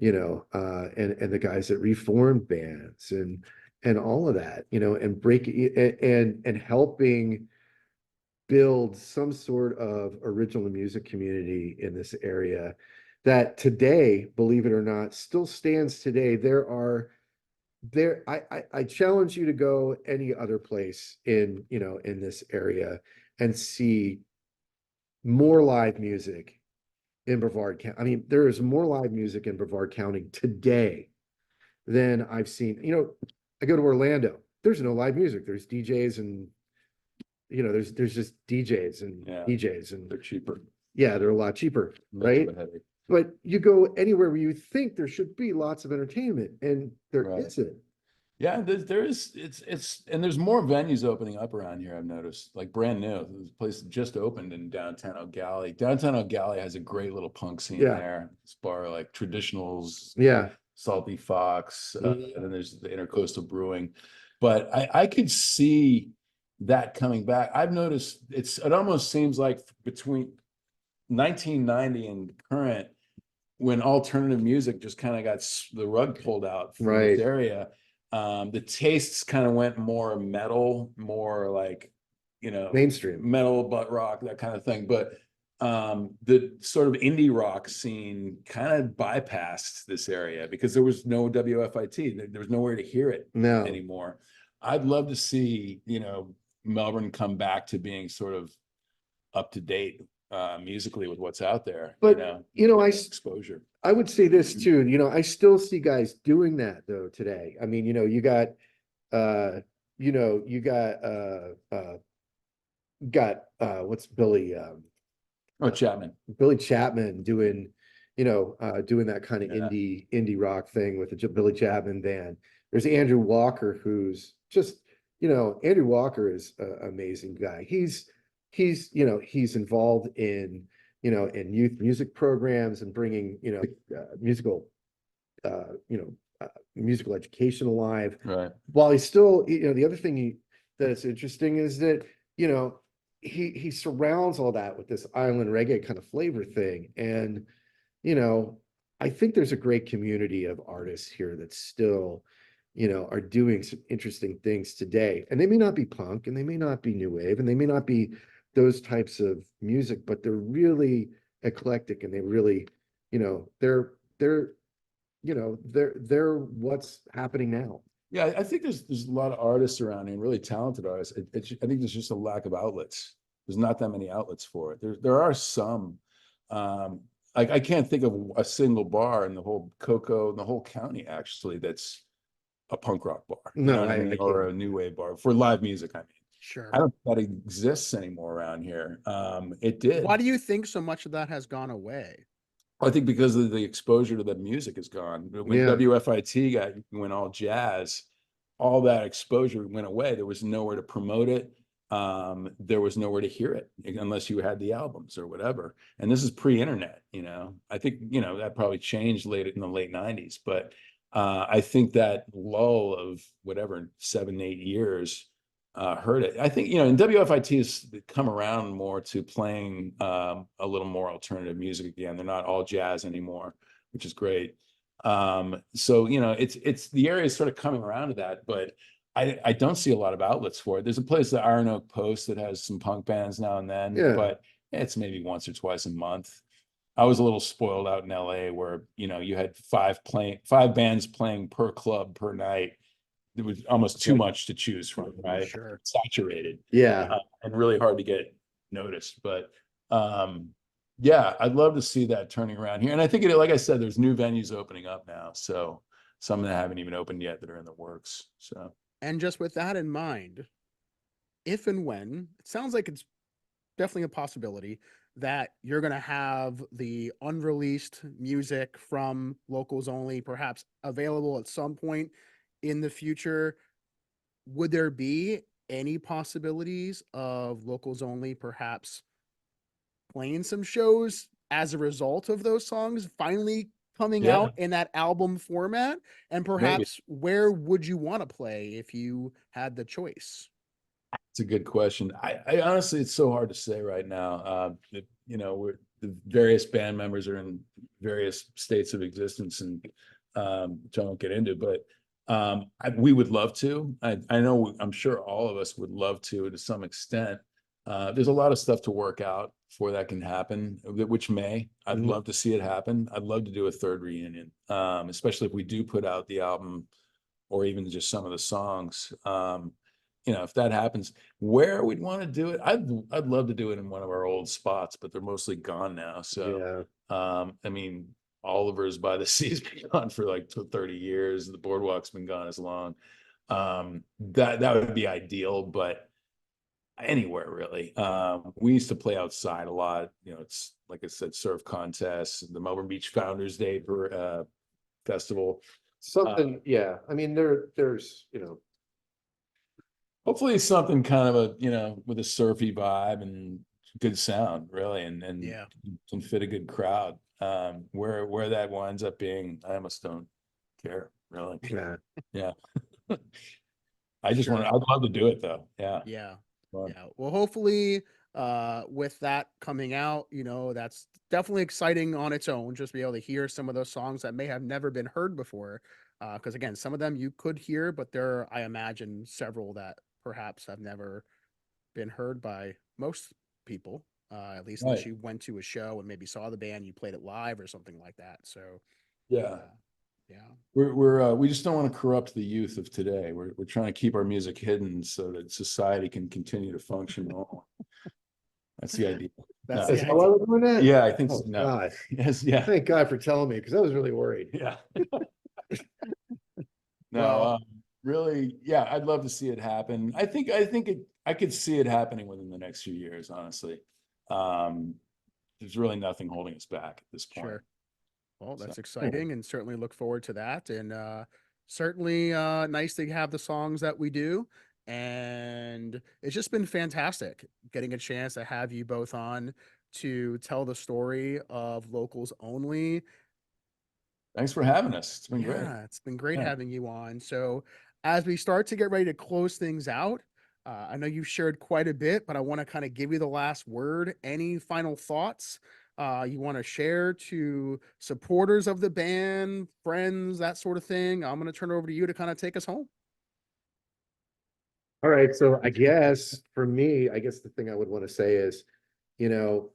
and the guys that reformed bands and all of that, and and helping build some sort of original music community in this area that today, believe it or not, still stands today. I challenge you to go any other place in this area and see more live music in Brevard County. I mean, there is more live music in Brevard County today than I've seen. I go to Orlando. There's no live music. There's DJs and there's just DJs and DJs and they're cheaper. Yeah, they're a lot cheaper, right? But you go anywhere where you think there should be lots of entertainment, and there isn't. Yeah, there is. And there's more venues opening up around here. I've noticed, like brand new. This place just opened in downtown O'Galley. Downtown O'Galley has a great little punk scene there. It's bar like Traditionals, Salty Fox, and then there's the Intercoastal Brewing. But I could see that coming back. I've noticed it almost seems like between 1990 and current, when alternative music just kind of got the rug pulled out from this area, the tastes kind of went more metal, more like mainstream metal, butt rock, that kind of thing. But the sort of indie rock scene kind of bypassed this area because there was no WFIT. There was nowhere to hear it anymore. I'd love to see Melbourne come back to being sort of up to date musically with what's out there. But exposure. I would say this too, I still see guys doing that though today. I mean, you got, uh, you got, what's Billy, Oh, Chapman. Billy Chapman doing, doing that kind of Yeah. indie rock thing with the Billy Chapman band. There's Andrew Walker, who's just, Andrew Walker is an amazing guy. He's involved in, in youth music programs and bringing, musical, musical education alive. Right. While he's still, the other thing that's interesting is that, he surrounds all that with this island reggae kind of flavor thing. And, I think there's a great community of artists here that still, are doing some interesting things today. And they may not be punk and they may not be new wave and they may not be those types of music, but they're really eclectic and they really, they're what's happening now. Yeah, I think there's a lot of artists around here, and really talented artists. I think there's just a lack of outlets. There's not that many outlets for it. There are some. I can't think of a single bar in the whole the whole county actually that's a punk rock bar. You know No, what I mean? Or a new wave bar for live music. I mean, Sure. I don't think that exists anymore around here. It did. Why do you think so much of that has gone away? I think because of the exposure to the music is gone. When Yeah. WFIT went all jazz, all that exposure went away. There was nowhere to promote it. There was nowhere to hear it unless you had the albums or whatever. And this is pre-internet, I think, that probably changed in the late 90s. But I think that lull of whatever, 7, 8 years hurt it. I think, and WFIT has come around more to playing a little more alternative music again. They're not all jazz anymore, which is great. So, it's the area is sort of coming around to that, but I don't see a lot of outlets for it. There's a place, the Iron Oak Post, that has some punk bands now and then, Yeah. but it's maybe once or twice a month. I was a little spoiled out in LA where, you had 5 bands playing per club per night. It was almost too much to choose from, right? Sure. Saturated. Yeah. And really hard to get noticed. But yeah, I'd love to see that turning around here. And I think like I said, there's new venues opening up now. So some that haven't even opened yet that are in the works. So, And just with that in mind, if and when, it sounds like it's definitely a possibility that you're going to have the unreleased music from Locals Only perhaps available at some point in the future. Would there be any possibilities of Locals Only perhaps playing some shows as a result of those songs finally coming Yeah. out in that album format? And perhaps where would you want to play if you had the choice? it's a good question. I honestly, it's so hard to say right now. The various band members are in various states of existence, and which I won't get into, but we would love to. I know, I'm sure all of us would love to some extent. There's a lot of stuff to work out before that can happen, which I'd Mhm. love to see it happen. I'd love to do a third reunion, especially if we do put out the album or even just some of the songs. If that happens, where we'd want to do it, I'd love to do it in one of our old spots, but they're mostly gone now. So, Yeah. I mean, Oliver's by the Sea's been gone for like 30 years. The Boardwalk's been gone as long. That would be ideal, but anywhere really. We used to play outside a lot. It's like I said, surf contests, the Melbourne Beach Founders Day for festival. Something, yeah. I mean, there's, Hopefully something kind of with a surfy vibe and good sound, really, and Yeah. can fit a good crowd. Where that winds up being, I almost don't care, really. yeah. Yeah. I'd Sure. love to do it though. Yeah. Yeah. Fun. Yeah. Well, hopefully, with that coming out, that's definitely exciting on its own, just to be able to hear some of those songs that may have never been heard before. Because again, some of them you could hear, but there are, I imagine, several that perhaps have never been heard by most people, at least unless Right. you went to a show and maybe saw the band, you played it live or something like that. So, Yeah. yeah. We just don't want to corrupt the youth of today. We're trying to keep our music hidden so that society can continue to function normal. That's the idea. That's No. Is the that why idea. we're doing that? Yeah, I think Oh, so. No. God. Yes, yeah, Thank God for telling me, because I was really worried. yeah. No, Well, really, yeah, I'd love to see it happen. I could see it happening within the next few years, honestly. There's really nothing holding us back at this point. sure. Well, So, that's exciting and certainly look forward to that. And certainly nice to have the songs that we do. And it's just been fantastic getting a chance to have you both on to tell the story of Locals Only. thanks for having us. It's been great. Yeah, it's been great Yeah. having you on. So, as we start to get ready to close things out, I know you've shared quite a bit, but I want to kind of give you the last word. Any final thoughts you want to share to supporters of the band, friends, that sort of thing? I'm going to turn it over to you to kind of take us home. All right, so I guess for me, I guess the thing I would want to say is, you know,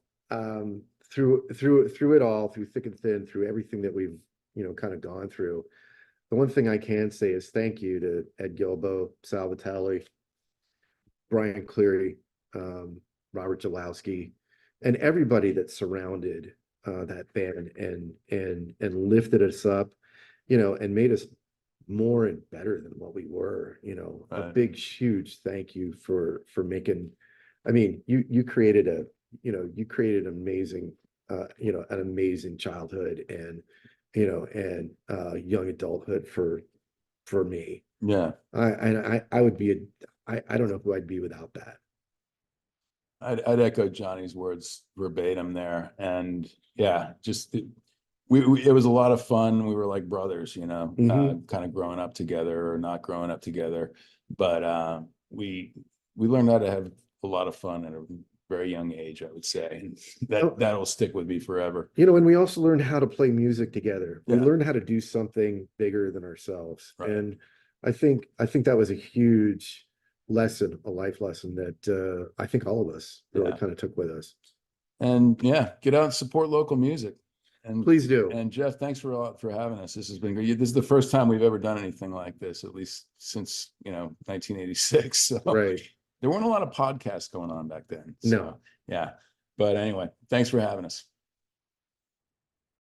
through it all, through thick and thin, through everything that we've, kind of gone through, the one thing I can say is thank you to Ed Gilbo, Sal Vitale, Brian Cleary, Robert Jalowski, and everybody that surrounded that band and lifted us up, and made us more and better than what we were. A Right. big, huge thank you for making. I mean, you created amazing, an amazing childhood and young adulthood for me. Yeah. I would be I don't know who I'd be without that. I'd echo Johnny's words verbatim there. And yeah, just it was a lot of fun. We were like brothers, Mhm. kind of growing up together or not growing up together. But we learned how to have a lot of fun at a very young age, I would say. And Oh. that'll stick with me forever. And we also learned how to play music together. We Yeah. learned how to do something bigger than ourselves. Right. And I think that was a huge lesson, a life lesson that I think all of us really Yeah. kind of took with us. And yeah, get out and support local music. And Please do. And Jeff, thanks for having us. This has been great. This is the first time we've ever done anything like this, at least since 1986. So Right. there weren't a lot of podcasts going on back then. No. So, yeah. But anyway, thanks for having us.